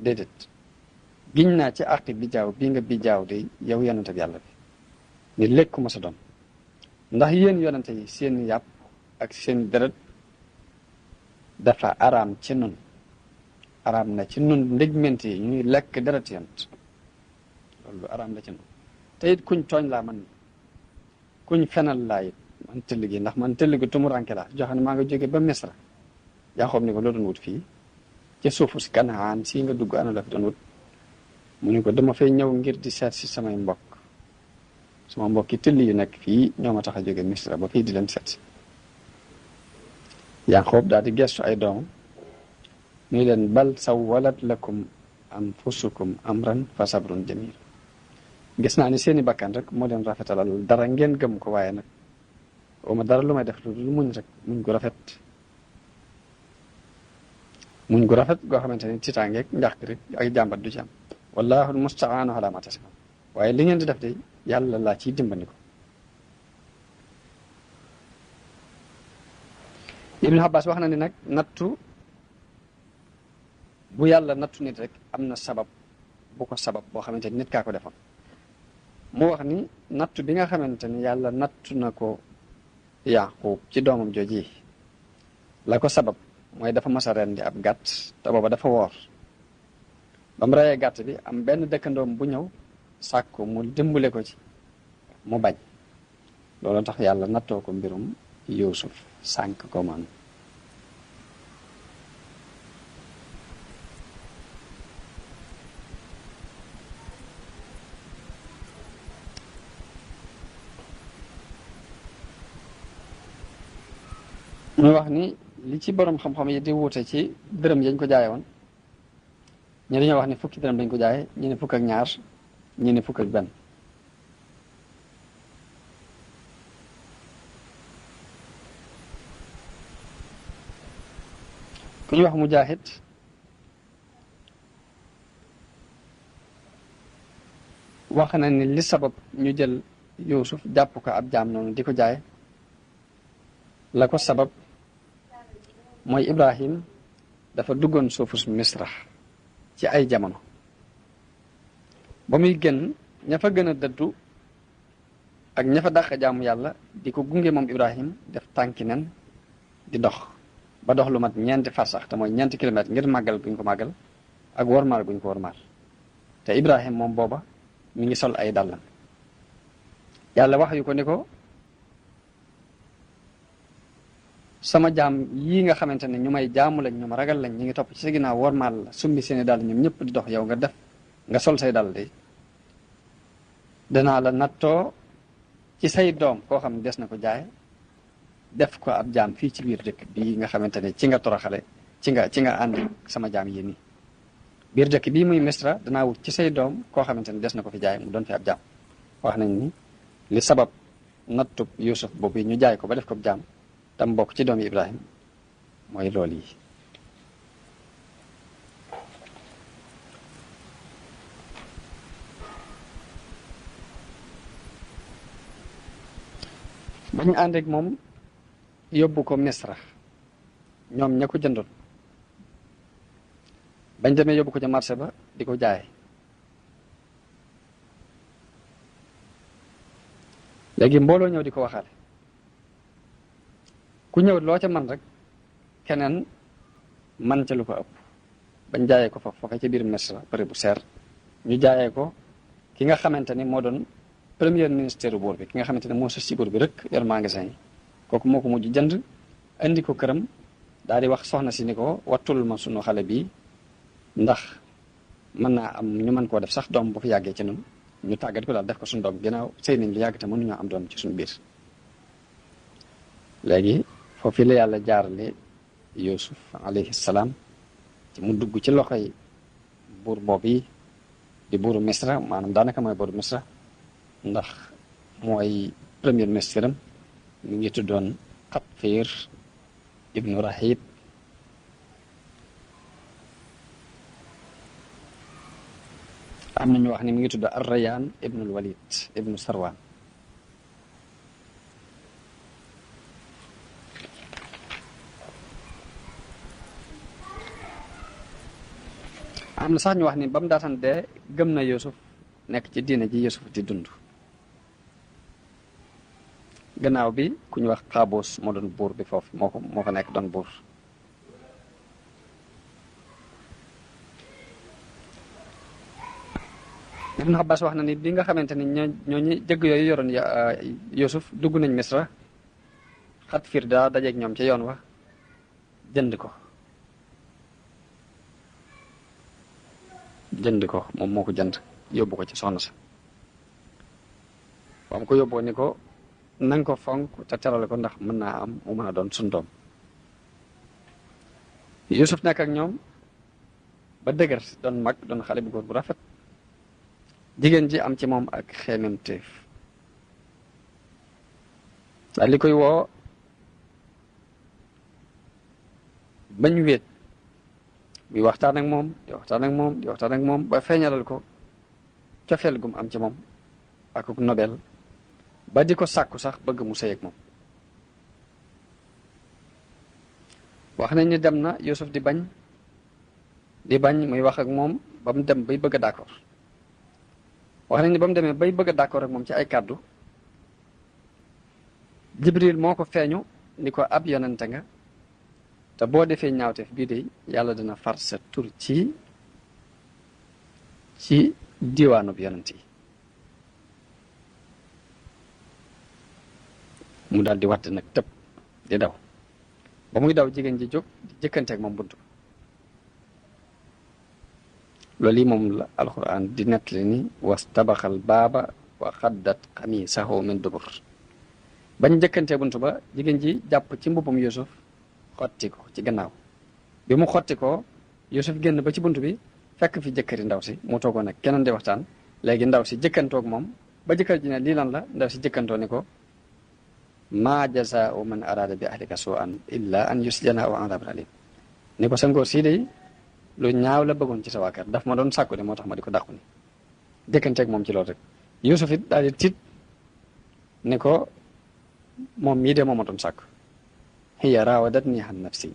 déedéet giñ naa ci àqi bi jaaw bii nga bi jaaw de yow yonente bi yàlla bi ni lekkuma sa doom ndax yéen yonente yi seen yàpp ak seen deret dafa araam ci nun araam na ci nun ndégment yi ñuy lekk deret yont loolu araam la ci nun te it kuñ tooñ laa man kuñ fenal laa it man till gi ndax man till gi tumuranke laa joxe ne maa nga jóge ba Misra. Yaqoob ni ko loo doon wut fii ci suufu si Kanaan sii nga dugg ana la fi doon wut mu ni ko dama fay ñëw ngir di seet si samay mbokk sama mbokki till yu nekk fii ñoo ma tax a jóge Misra ba fii di leen seet si. Yaqoob daal di gestu ay doomam ni leen bal sawwalat lakum anfusukum amran fa sabrun jamil gis naa ni seeni bakkan rek moo leen rafetalal dara ngeen gëm ko waaye nag ma dara lu may def lu muñ rek muñ gu rafet goo xamante ni tiitaangeeg njàq rek ak jàmbat du ci am wallahu almustaanu ala ma tasifun waaye li ngeen di def de yàlla laa ciy dimbali ko. Ibn Abbas wax na ni nag nattu bu yàlla nattu nit rek am na sabab bu ko sabab boo xamante ni nit kaa ko defoon. mu wax ni nattu bi nga xamante ni yàlla nattu na ko Yaqoob ci doomam jooji la ko sabab mooy dafa mas a rendi ab gàtt te booba dafa woor ba mu reyee gàtt bi am benn dëkkandoom bu ñëw sàkku mu dimbale ko ci mu bañ loolu tax yàlla nattoo ko mbirum Yuusuf sànk ko man muy wax ni li ci borom xam-xam yi di wuute ci dërëm yañ ko jaaye woon ñi dañoo wax ni fukki dërëm dañ ko jaaye ñi ne fukk ak ñaar ñi ne fukk ak benn ku ñu wax Mujaahid wax na ni li sabab ñu jël Yuusuf jàpp ko ab jaam noonu di ko jaay la ko sabab mooy Ibrahim dafa duggoon suufu Misra ci ay jamono ba muy gën ña fa gën a dëddu ak ña fa dàq jaamu yàlla di ko gunge moom Ibrahim def tànki nen di dox ba dox lu mat ñeenti farsax te mooy ñeenti kilomètre ngir màggal guñ ko màggal ak wormaal guñ ko wormaal te Ibrahim moom booba mi ngi sol ay dàllam yàlla wax yu ko ni ko sama jaam yii nga xamante ne ñu may jaamu lañ ñu ma ragal lañ ñu ngi topp ci sa ginnaaw wormaal la summi seeni dàll ñoom ñëpp di dox yow nga sol say dàll de danaa la nattoo ci say doom koo xam ne des na ko jaay def ko ab jaam fii ci biir dëkk bii nga xamante ne ci nga toroxale ci nga ànd sama jaam yi nii biir dëkk bii muy Misra danaa wut ci say doom koo xamante ne des na ko fi jaay mu doon fi ab jaam wax nañ ni li sabab nattub Yuusuf boobu ñu jaay ko ba def ko ab jaam tam bokk ci doomi Ibrahim mooy loolu yi bañ ànd ak moom yóbbu ko Misra ñoom ña ko jëndoon bañ demee yóbbu ko ca marché ba di ko jaay léegi mbooloo ñëw di ko waxaale ku ñëw loo ca man rek keneen man ca lu ko ëpp bañ jaayee ko foofa ca biir Misra prix bu seer ñu jaayee ko ki nga xamante ni moo doon premier ministère buur bi ki nga xamante ne moo sës ci buur bi rek yor magasin yi kooku moo ko mujj jënd indi ko këram daal di wax soxna si ni ko wattul ma sunu xale bi ndax mën naa am ñu mën koo def sax doom bu fi yàggee ci ñun ñu tàggat ko daal def ko suñu doom ginnaaw sëy nañ lu yàgg te mënuñoo am doom ci suñu biir léegi foofu la yàlla jaarale Yuusuf alayhi salaam ci mu dugg ci loxoy buur boobu yi di buuru Misra maanaam daanaka mooy buuru Misra ndax mooy premier ministre am mi ngi tuddoon Qatfir ibnu Rahib am nañu wax ni mi ngi tudd Ar-Rayyan ibnul Walid ibnu Sarwan am na sax ñu wax ni ba mu daataan dee gëm na Yuusuf nekk ci diine ji Yuusuf di dund gannaaw bi ku ñu wax Qaabus moo doon buur bi foofu moo ko nekk doon buur Ibn Abbas wax na ni bi nga xamante ni ñooñu jëgg yooyu yoroon Yuusuf dugg nañ Misra Xatfir daa dajeeg ñoom ci yoon wa jënd ko moom moo ko jënd yóbbu ko ci soxna sa ba mu ko yóbboo ni ko nanga ko fonk te terale ko ndax mën naa am mu mën a doon suñ doom Yuusuf nekk ak ñoom ba dëgër doon mag doon xale bu góor bu rafet jigéen ji am ci moom ak xeememteef daal li koy woo bañ wéet muy waxtaan ak moom di waxtaan ak moom ba feeñalal ko cofeel gum am ci moom ak nobel ba di ko sàkku sax bëgg mu sëy ak moom wax nañ ni dem na Yuusuf di bañ muy wax ak moom ba mu dem bay bëgg a d'accord wax nañ ni ba mu demee bay bëgg a d'accord ak moom ci ay kàddu Jibril moo ko feeñu ni ko ab yonente nga te boo defee ñaawteef bii de yàlla dina far sa tur ci diwaanub yonent yi mu daal di watt nag tëb di daw ba muy daw jigéen ji jóg di jëkkanteeg moom buntu loolu yi moom la alquran di nettali ni wastabaxal baaba wa xaddat xamiisahu min dubur bañ jëkkantee buntu ba jigéen ji jàpp ci mbubbum Yuusuf xotti ko ci gannaaw bi mu xotti ko Yuusuf génn ba ci bunt bi fekk fi jëkkëri ndaw si mu toogoon ak keneen di waxtaan léegi ndaw si jëkkantoog moom ba jëkkër ji ne lii lan la ndaw si jëkkantoo ni ko maa jazaa'u man araada bi ahlika suu'an illa an yusjana aw adabun alim ni ko sa ngóor sii de lu ñaaw la bëggoon ci sa waa kër daf ma doon sàkku de moo tax ma di ko dàqu ni jëkkanteeg moom ci loolu rek Yuusuf it daal di tiit ni ko moom mii de moo ma doon sàkku hiya raawadatni an nafsi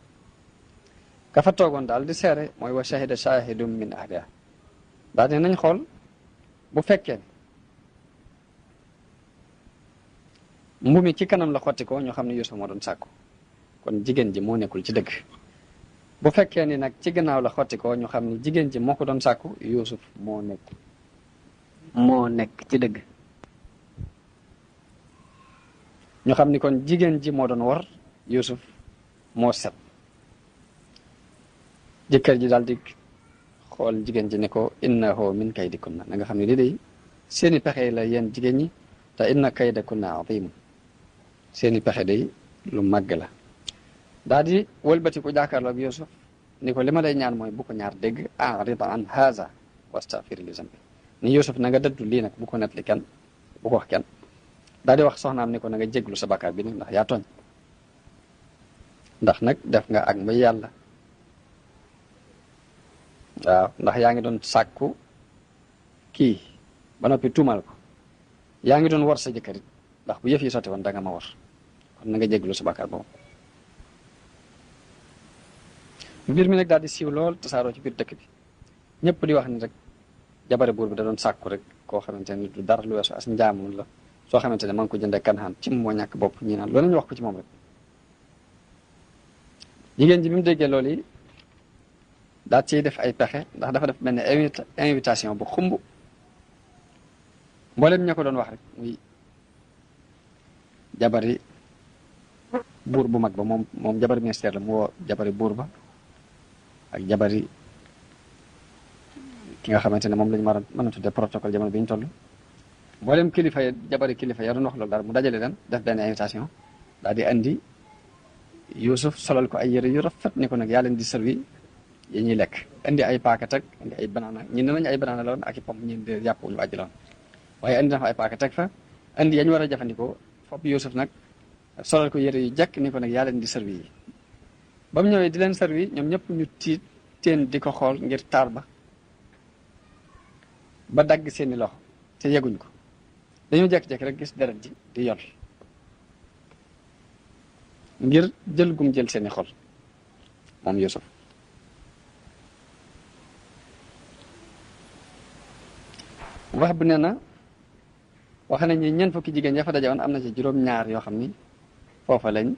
ka fa toogoon daal di seere mooy wa shahida shahidum min ahliha daal di nañ xool bu fekkee mbu mi ci kanam la xotti ko ñu xam ne Yuusuf moo doon sàkku kon jigéen ji moo nekkul ci dëgg bu fekkee ni nag ci gannaaw la xotti ko ñu xam ne jigéen ji moo ko doon sàkku Yuusuf moo nekk ci dëgg ñu xam ni kon jigéen ji moo doon war Yuusuf moo set jëkkër ji daal di xool jigéen ji ne ko innahu min kaydikunna na nga xam ne li day seeni pexe la yéen jigéen ñi te inna kaydakunna aziim seeni pexe day lu màgg la daal di wëlbati ko jàkkaarloo ak Yuusuf ni ko li ma lay ñaan mooy bu ko ñaar dégg a'rid an haza wastaghfir li zambi ni Yuusuf na nga dëddu lii nag bu ko nettali kenn bu ko wax kenn daal di wax soxnaam ni ko na nga jéglu sa bakkaar bi nag ndax yaa tooñ ndax nag def nga ak mooy yàlla waaw ndax yaa ngi doon sàkku ba noppi tuumal ko yaa ngi doon war sa jëkkërit ndax bu yëf yi sotti woon da nga ma war kon na nga jéglu sa bàkkaar boobu. mbir mi nag daal di siiw lool tasaaroo ci biir dëkk bi ñëpp di wax ni rek jabare buur bi da doon sàkku rek koo xamante ne du dara lu weesu as njaamu la soo xamante ne ma ngi ko jëndee Kanaan ci moo ñàkk bopp ñi naan loolu ñu wax ko ci moom rek. jigéen ji bi mu déggee loolu yi daal ciy def ay pexe ndax dafa def benn invitation bu xumb mboolem ña ko doon wax rek muy jabari buur bu mag ba moom jabari ministère la mu woo jabari buur ba ak jabari ki nga xamante ne moom lañu mën a tuddee protocole jamono bi ñu toll mboolem kilifa ya jabari kilifa ya doon wax loolu daal mu dajale leen def benn invitation daal di andi Yuusuf solal ko ay yére yu rafet ni ko nag yaa leen di servi yi ñuy lekk indi ay paakat ak indi ay banaana ñi ne nañu ay banaana la woon ak i pomme ñi de yàpp ñu wàjj la woon waaye indi na fa ay paakat teg fa indi yañ war a jëfandikoo fopp Yuusuf nag solal ko yére yu jekk ni ko nag yaa leen di servi yi ba mu ñëwee di leen servi ñoom ñëpp ñu tiit teen di ko xool ngir taar ba dagg seeni loxo te yeguñ ko dañoo jekk-jekk rek gis deret ji di yol ngir jël gum jël seeni xol moom Yuusuf wax bu nee na wax nañ ni ñeent fukki jigéen ya fa daje woon am na ci juróom-ñaar yoo xam ni foofa lañ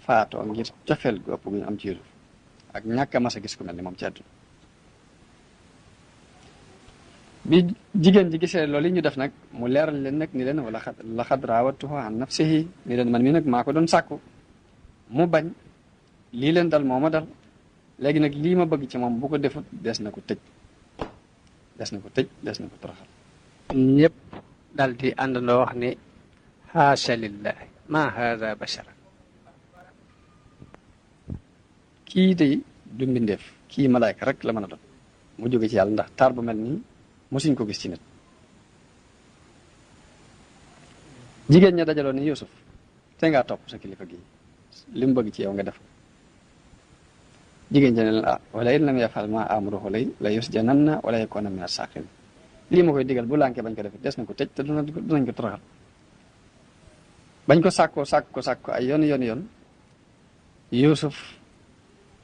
faatoo ngir cofeel gu ëpp gu ñu am ci Yuusuf ak ñàkk a mas a gis ku mel ni moom ci àdduna bi jigéen ji gisee loolu yi ñu def nag mu leeral leen nag ni leen wala laqad raawattuhu an nafsihi ni leen man mi nag maa ko doon sàkku mu bañ lii leen dal moo ma dal léegi nag lii ma bëgg ci moom bu ko defut des na ko tëj des na ko toroxal ñëpp dal di àndandoo wax ni haasha lillahi ma haada bashara kii de du mbindeef kii malaayka rek la mën a doon mu jóge ci yàlla ndax taar bu mel nii mosuñ ko gis ci nit jigéen ña dajaloo ni Yuusuf te ngaa topp sa kilifa gi li mu bëgg ci yow nga def jigéen ña ne leen wala in lam yafal ma amruhu la yusjananna wala yakuna min as-saqirin lii ma koy digal bu lànkee bañ ko def des na ko tëj te dinañ ko toroxal bañ ko sàkko ay yoon Yuusuf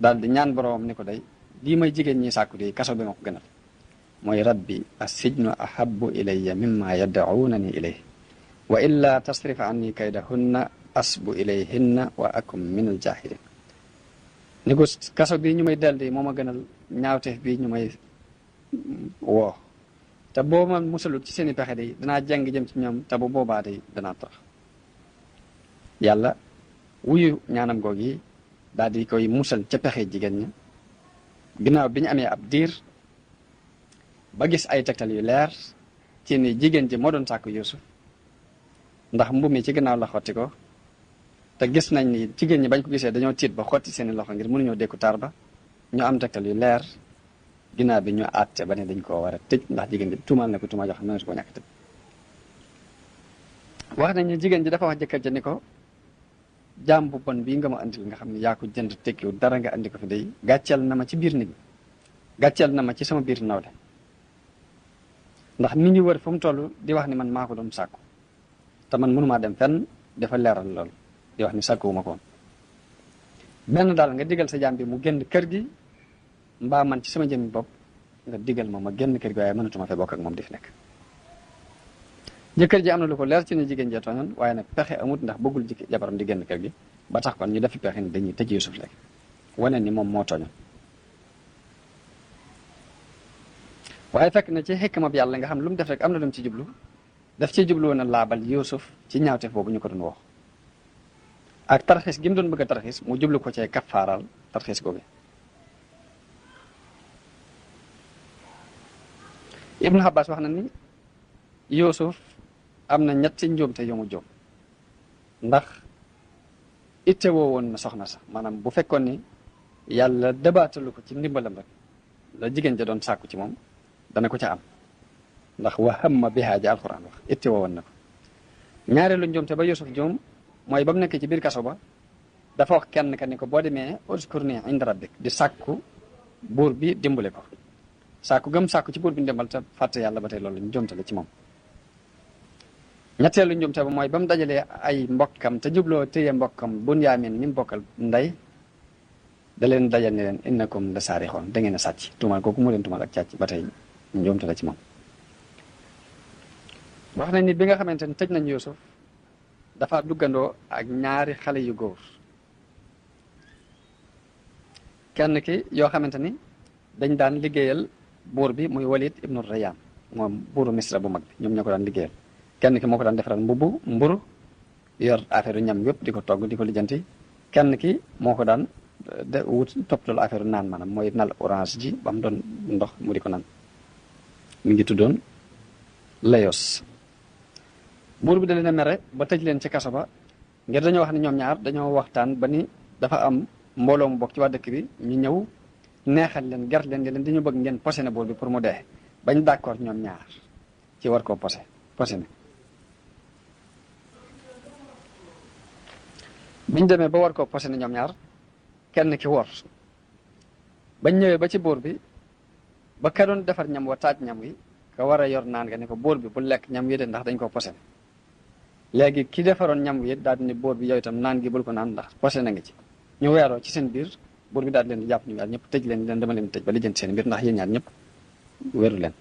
daal di ñaan boroomam ni ko day lii may jigéen ñi sàkku di kaso bi ma ko gënal mooy rabbi as-sijnu ahabbu ilayya mimma yad'unani ilayhi wa illa tasrif anni kaydahunna asbu ilayhinna wa akum min al-jahilin ni ko kaso bi ñu may del di moo ma gënal ñaawteef bi ñu may woo te boo ma musalut ci seeni pexe day danaa jàng jëm ci ñoom te bu boobaa day danaa tax yàlla wuyu ñaanam goog yi daal di koy musal ca pexe jigéen ña ginnaaw bi ñu amee ab diir ba gis ay tegtal yu leer ci ni jigéen ji moo doon sàkku Yuusuf ndax mbubb mi ci ginnaaw la xotti ko te gis nañ ni jigéen ñi bañ ko gisee dañoo tiit ba xotti seeni loxo ngir mënuñoo dékku taar ba ñu am tegtal yu leer ginnaaw bi ñu àtte ba ne dañ koo war a tëj ndax jigéen ji tuumaal na ko tuumaal joo xam ne ko ñàkk tëj wax nañ ni jigéen ji dafa wax jëkkër ja ni ko jaam bu bon bii nga ma andil nga xam ne yaa ko jënd tekkiwu dara nga andi ko fi day gàcceel na ma ci biir nit ñi gàcceel na ma ci sama biir nawle ndax mi ngi wër fu mu toll di wax ni man maa ko doon sàkku te man mënumaa dem fenn dafa leeral lool di wax ni sàkkuwuma ko woon benn daal nga digal sa jaam bi mu génn kër gi mbaa man ci sama jëmmi bopp nga digal ma génn kër gi waaye mënatuma fee bokk ak moom di fi nekk jëkkër ji am na lu ko leer ci ne jigéen jee tooñoon waaye nag pexe amut ndax bëggul jabaram di génn kër gi ba tax kon ñu defi pexe ni dañuy tëj Yuusuf léegi wane ni moom moo tooñoon waaye fekk na ci xikma bi yàlla nga xam lu mu def rek am na lu mu ci jublu daf ci jublu woon a laabal Yuusuf ci ñaawteef boobu ñu ko doon wax ak tarxiis gi mu doon bëgg a tarxiis mu jublu ko cee kaffaaral tarxiis googu Ibnu Abbas wax na ni Yuusuf am na ñetti njuumte yu mu jóom ndax itte woo woon na soxna sax maanaam bu fekkoon ni yàlla dabaatalu ko ci ndimbalam rek la jigéen ja doon sàkku ci moom dana ko ca am ndax wa hamma bihaa ja alxuraan wax itte woo woon na ko ñaareelu njuumte ba Yuusuf joom mooy ba mu nekk ci biir kaso ba dafa wax kenn ka ni ko boo demee uzkurni inda rabbik di sàkku buur bi dimbale ko sàkku gëm sàkku ci buur bi ndimbal te fàtte yàlla ba tey loolu njuumte la ci moom ñetteelu njumte ba mooy ba mu dajalee ay mbokkam te jubloo téye mbokkam Bunyaamin mi mu bokkal ndey da leen dajal ne leen innakum la saarixoon da ngeen a sàcc tuumal kooku mu leen tuumal ak càcc ba tey njumte la ci moom. wax nañ nit bi nga xamante ni tëj nañ Yuusuf dafa duggandoo ak ñaari xale yu góor kenn ki yoo xamante ni dañ daan liggéeyal buur bi muy Walid ibnu Rayyan moom buuru Misra bu mag bi ñoom ñoo ko daan liggéeyal kenn ki moo ko daan defaral mburu yor affaire ñam yëpp di ko togg di ko lijjanti kenn ki moo ko daan wut toppatoo affaire naan maanaam mooy nal orange ji ba mu doon ndox mu di ko naan mi ngi tuddoon Layos. buur bi da leen a mere ba tëj leen ci kaso ba ngir dañoo wax ne ñoom ñaar dañoo waxtaan ba ni dafa am mbooloo mu bokk ci waa dëkk bi ñu ñëw neexal leen ger leen leen dañu bëgg ngeen posé ne buur bi pour mu dee bañ d'accord ñoom ñaar ci war koo posé ne biñ demee ba war koo posé ne ñoom ñaar kenn ki wor bañ ñëwee ba ci buur bi ba ka doon defar ñam wa taaj ñam wi ka war a yor naan nga ne ko buur bi bu lekk ñam wi de ndax dañ koo posé léegi ki defaroon ñam wi daal di ne buur bi yow itam naan gi bul ko naan ndax posé na nga ci ñu weeroo ci seen biir buur bi daal di leen di jàpp ñu weer ñëpp tëj leen dama leen tëj ba lijjanti seen mbir ndax yéen ñaar ñëpp wéru leen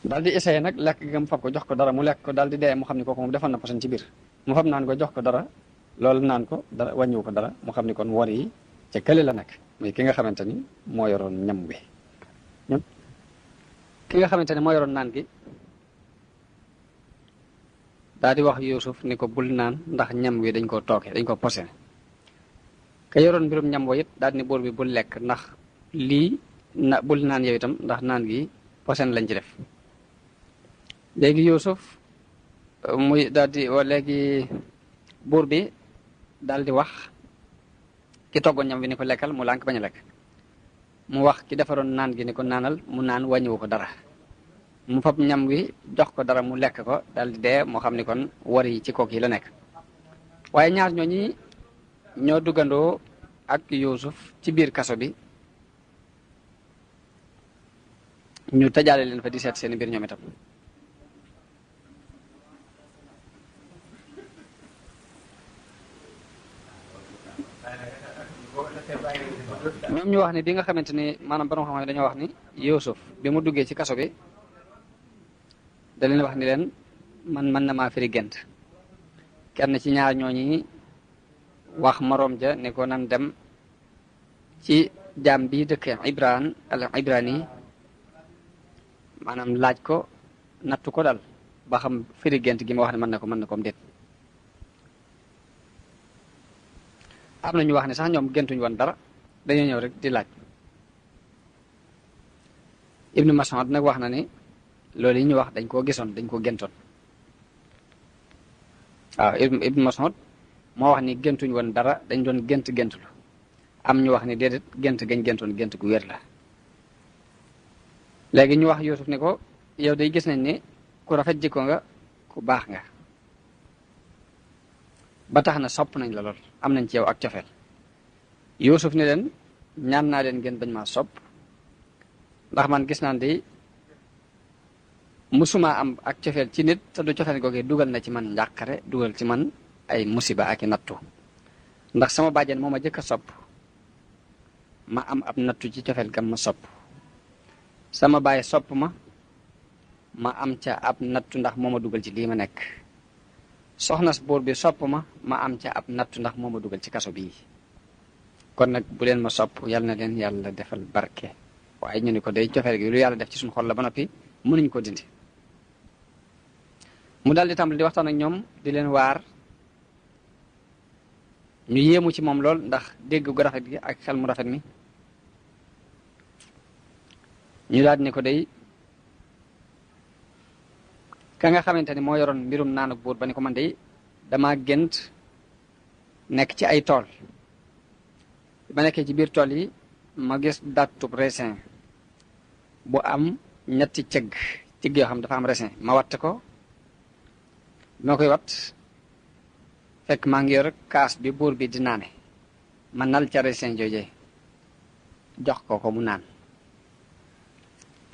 daal di essayé nag lekk gi mu fab ko jox ko dara mu lekk ko daal di dee mu xam ne kooku moom defoon na posen ci biir mu fab naan ko jox ko dara loolu naan ko dara wàññiwu ko dara mu xam ni kon wor yi ca kële la nekk muy ki nga xamante ni moo yoroon ñam wi ki nga xamante ni moo yoroon naan gi daal di wax Yuusuf ni ko bul naan ndax ñam wi dañ koo tooke dañ koo posé ka yoroon mbirum ñam wa it daal di ni buur bi bul lekk ndax lii bul naan yow itam ndax naan gi posen lañ ci def léegi Yuusuf muy daal di léegi buur bi daal di wax ki toggoon ñam wi ni ko lekkal mu lànk bañ a lekk mu wax ki defaroon naan gi ni ko naanal mu naan wàññiwu ko dara mu fab ñam wi jox ko dara mu lekk ko daal di dee moo xam ni kon war yi ci kook yi la nekk waaye ñaar ñooñi ñoo duggandoo ak Yuusuf ci biir kaso bi ñu tëjaale leen fa di seet seeni mbir ñoom itam ñoom ñu wax ni bi nga xamante ni maanaam borom xam-xam dañoo wax ni Yuusuf bi mu duggee ci kaso bi da leen wax ni leen mën na maa firi gént kenn ci ñaar ñooñi wax moroom ja ne ko nan dem ci jaam bi dëkk Ibrani maanaam laaj ko nattu ko dal ba xam firi gént gi ma wax ne mën na ko déet am na ñu wax ne sax ñoom géntuñu woon dara dañoo ñëw rek di laaj Ibnu Mas'ud nag wax na ni loolu yi ñu wax dañ koo gisoon dañ koo géntoon waaw Ibnu Mas'ud moo wax ni géntuñ woon dara dañ doon géntulu am ñu wax ni déedéet gént gañ géntoon gént gu wér la léegi ñu wax Yuusuf ni ko yow day gis nañ ni ku rafet jikko nga ku baax nga ba tax na sopp nañ la lool am nañ ci yow ak cofeel Yuusuf ni leen ñaan naa leen ngeen bañ maa sopp ndax man gis naan di musuma am ak cofeel ci nit te du cofeel googee dugal na ci man njàqare dugal ci man ay musiba ak i nattu ndax sama bàjjen moo ma jëkk a sopp ma am ab nattu ci cofeel gam ma sopp sama baay sopp ma am ca ab nattu ndax moo ma dugal ci lii ma nekk soxnas buur bi sopp ma am ca ab nattu ndax moo ma dugal ci kaso bii kon nag bu leen ma sopp yal na leen yàlla defal barke waaye ñu ni ko day cofeel gi lu yàlla def ci suñu xol la ba noppi mënuñ ko dindi mu daal di tàmbali di waxtaan ak ñoom di leen waar ñu yéemu ci moom lool ndax dégg gu rafet gi ak xel mu rafet mi ñu daal di ne ko day ka nga xamante ni moo yoroon mbirum naanuk buur ba ni ko man day dama gént nekk ci ay tool ba nekkee ci biir tool yi ma gis dattub raisin bu am ñetti cëgg yoo xam dafa am raisin ma watt ko moo koy wat fekk maa ngi yor kaas bi buur bi di naane ma nal ca raisin joojee jox ko mu naan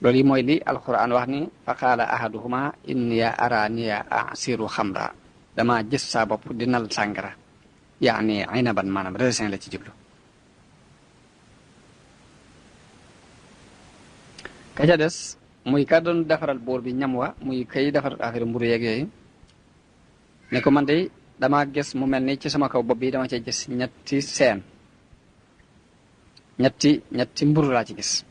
loolu yi mooy li alquran wax ni fa qaala ahaduhuma inni araniya asiru xamra dama gis saa bopp di nal sàngara yaani inaban maanaam raisin la ci jublu ka ca des muy ka doon defaral buur bi ñam wa muy kay defar affaire mburu yeeg yooyu ne ko man de damaa gis mu mel ni ci sama kaw bopp bi dama cee gis ñetti seen ñetti mburu laa ci gis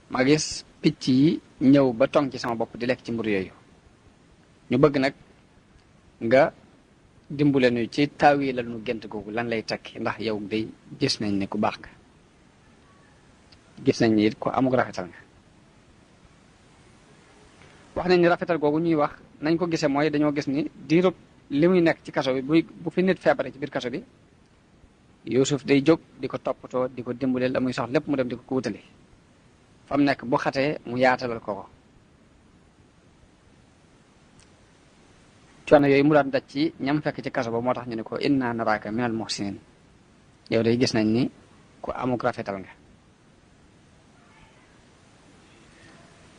ma gis picc yi ñëw ba tong ci sama bopp di lekk ci mburu yooyu ñu bëgg nag nga dimbule nu ci taawi la nu gént googu lan lay tekki ndax yow day gis nañ ne ku baax nga gis nañ ni it ku amug rafetal nga wax nañ ni rafetal googu ñuy wax nañ ko gisee mooy dañoo gis ni diirub li muy nekk ci kaso bi bu fi nit feebare ci biir kaso bi Yuusuf day jóg di ko toppatoo di ko dimbale la muy sox lépp mu dem di ko wutali fa mu nekk bu xatee mu yaatalal ko coono yooyu mu daan daj ci ñam fekk ci kaso ba moo tax ñu ne ko inna naraaka minal muhsinin yow day gis nañ ni ku amuk rafetal nga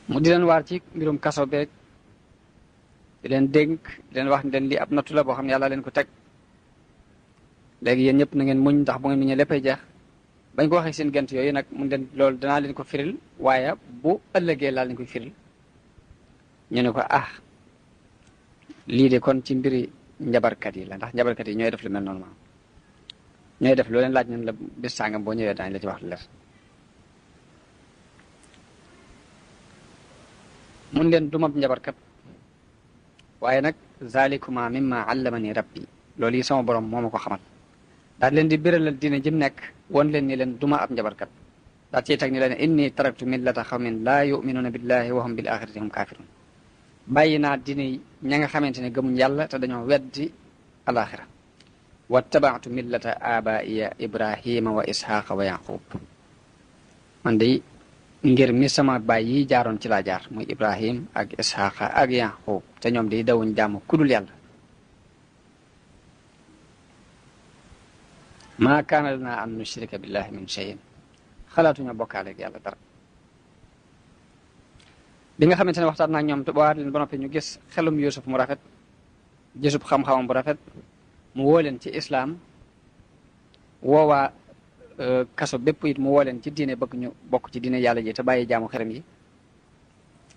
mu di leen waar ci mbirum kaso beeg di leen dénk di leen wax ni leen lii ab nattu la boo xam ne yàlla leen ko teg léegi yéen ñëpp na ngeen muñ ndax bu ngeen muñee léppay jeex bañ ko waxee seen gent yooyu nag mun leen loolu danaa leen ko firil waaye bu ëllëgee laa leen koy firil ñu ne ko lii de kon ci mbiri njabarkat yi la ndax njabarkat yi ñooy def lu mel noonu maam ñooy def loo leen laaj nañ la bis sàngam boo ñëwee daañu la ci wax lu leer mun leen dumab njabarkat waaye nag zalikuma mimma allamani rabbi loolu yi sama borom moo ma ko xamal daal leen di biralal diine jëm nekk won leen ni leen duma ab njabarkat daal ciy teg ni leen inni taraktu millata xawmin laa yuminuuna billahi wa hum bil axirati hum kafirun bàyyi naa diine ña nga xamante ne gëmuñ yàlla te dañoo weddi alaxira wa tabaatu millata abaiya ibrahima wa ishaqa wa yaqub man de ngir mi sama baay yi jaaroon ci laa jaar muy ibrahim ak ishaqa ak yaqub te ñoom di dawuñ jaamu kudul yàlla maa kaana lanaa an nushrika billahi min cheyin xalaatuñu bokkaale ak yàlla dara bi nga xamante ne waxtaan naa ñoom te ba leen ba noppi ñu gis xelum Yuusuf mu rafet gisub xam-xamam bu rafet mu woo leen ci islaam woowaa kaso bépp it mu woo leen ci diine bëgg ñu bokk ci diine yàlla ji te bàyyi jaamu xërëm yi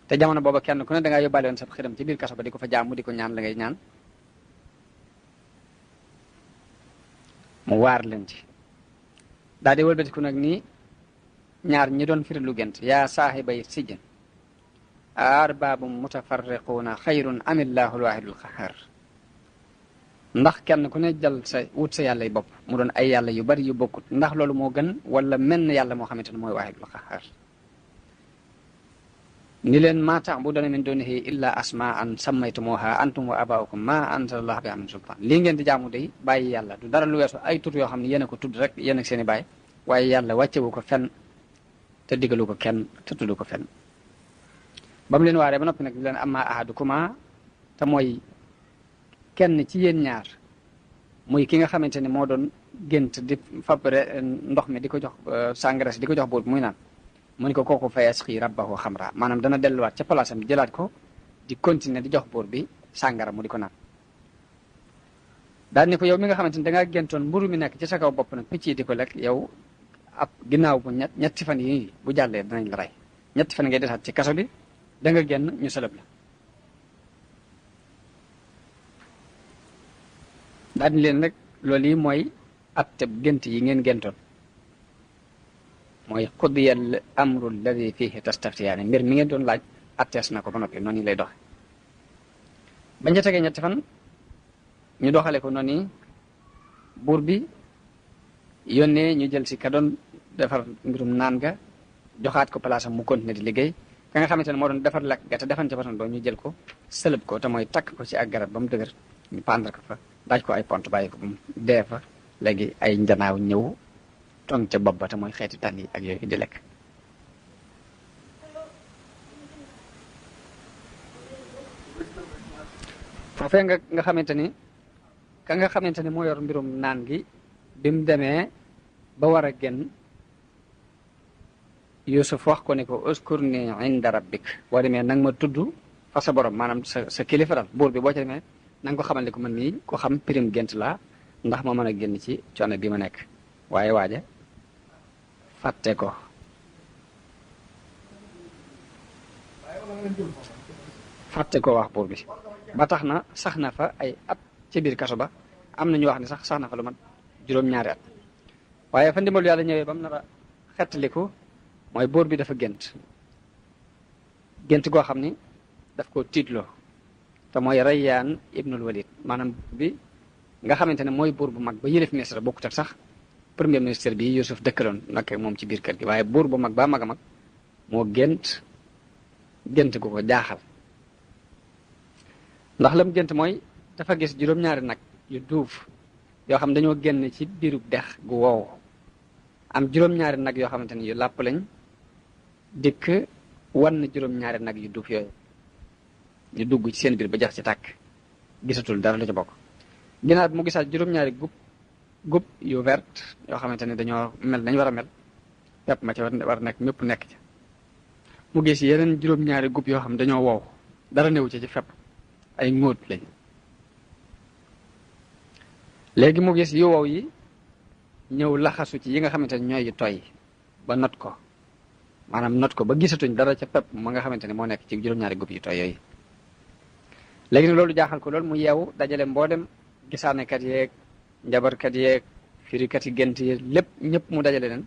te jamono booba kenn ku ne dangaa yóbbaale woon sa xërëm ci biir kaso ba di ko fa jaamu di ko ñaan la ngay ñaan mu waar leen ci daal di wëlbatiku nag nii ñaar ñi doon firi lu gént yaa saaxibay sijin arbabum mutafarriquuna xayrun amillahu alwaahidul qahhaar ndax kenn ku ne jël sa wut sa yàlla yi bopp mu doon ay yàlla yu bari yu bokkut ndax loolu moo gën wala menn yàlla moo xamante ne mooy waahidul qahhaar ni leen maa ta'buduuna min dunihi illa asmaa'an sammaytumuuhaa antum wa abaa'ukum maa anzalallahu bihaa min sultaan lii ngeen di jaamu day bàyyi yàlla du dara lu weesu ay tur yoo xam ne yéen a ko tudd rek yéen ak seen i baay waaye yàlla wàccewu ko fenn te digalu ko kenn te tuddu ko fenn ba mu leen waaree ba noppi nag di leen amma ahadukuma te mooy kenn ci yéen ñaar muy ki nga xamante ne moo doon gént di fab ndox mi di ko jox sàngara si di ko jox buur bi muy naan mu ni ko kooku fa yasqi rabbahu xamra maanaam dana delluwaat ca place am jëlaat ko di continuer di jox buur bi sàngara mu di ko naan daal ni ko yow mi nga xamante ne dangaa géntoon mburu mi nekk ci sa kaw bopp nag picc yi di ko lekk yow ab ginnaaw bu ñetti fan yi bu jàllee danañ la rey ñetti fan ngay desaat ci kaso bi da nga génn ñu sëlëb la daal ni leen rek loolu yi mooy atteb gént yi ngeen géntoon mooy qudiyal amru alladi fihi tastaftiyaani mbir mi ngeen doon laaj attees na ko ba noppi noonu lay doxe bañ ca tegee ñetti fan ñu doxale ko noonu buur bi yónnee ñu jël si ka doon defar mbirum naan ga joxaat ko place am mu continuer di liggéey ka nga xamante ne moo doon defar lekk ga te defan ca façon doo ñu jël ko sëlëb ko te mooy takk ko ci ak garab ba mu dëgër ñu pendre ko fa daaj ko ay pont bàyyi ko ba mu dee fa léegi ay njanaaw ñëw tong ca bopp ba te mooy xeeti tànn yi ak yooyu di lekk foofee nga xamante ni ka nga xamante ni moo yor mbirum naan gi bi mu demee ba war a génn Yuusuf wax ko ne ko uskurni inda rabbik boo demee nang ma tudd fa sa borom maanaam sa kilifa daal buur bi boo ci demee na nga ko xamal ne ko man nii ko xam pirim gént laa ndax ma mën a génn ci coono bi ma nekk. waaye waaja fàtte ko wax buur bi ba tax na sax na fa ay at ci biir kaso ba am na ñu wax ne sax na fa lu mat juróom-ñaari at waaye fa ndimbalu yàlla ñëwee ba mu nar a xettaliku mooy buur bi dafa gént goo xam ni daf ko tiitloo te mooy Rayyaan ibnul Walid maanaam bi nga xamante ne mooy buur bu mag ba yëlef ministre bokkut ak sax premier ministre bi Yuusuf dëkkaloon nag moom ci biir kër gi waaye buur bu mag ba mag a mag moo gént gu ko jaaxal ndax lam gént mooy dafa gis juróom-ñaari nag yu duuf yoo xam dañoo génn ci biirub dex gu wow am juróom-ñaari nag yoo xamante ne yu làpp lañ dikk wan juróom-ñaari nag yu duuf yooyu ñu dugg ci seen biir ba jax ci tàkk gisatul dara lu ci bokk ginnaaw bi mu gisaat juróom-ñaari gub yu vert yoo xamante ne dañoo mel nañ war a mel pepp ma ci war a nekk mépp nekk ci mu gis yeneen juróom-ñaari gub yoo xam dañoo wow dara newu ci fepp ay ngóot lañ léegi mu gis yu wow yi ñëw laxasu ci yi nga xamante ne ñooy yu tooy ba not ko maanaam not ko ba gisatuñ dara ca pepp ma nga xamante ne moo nekk ci juróom-ñaari gub yu tooy yooyu léegi nag loolu jaaxal ko loolu mu yeewu dajale mboolem gisaanekat yeeg njabarkat yeeg firikat yi gént yi lépp ñëpp mu dajale leen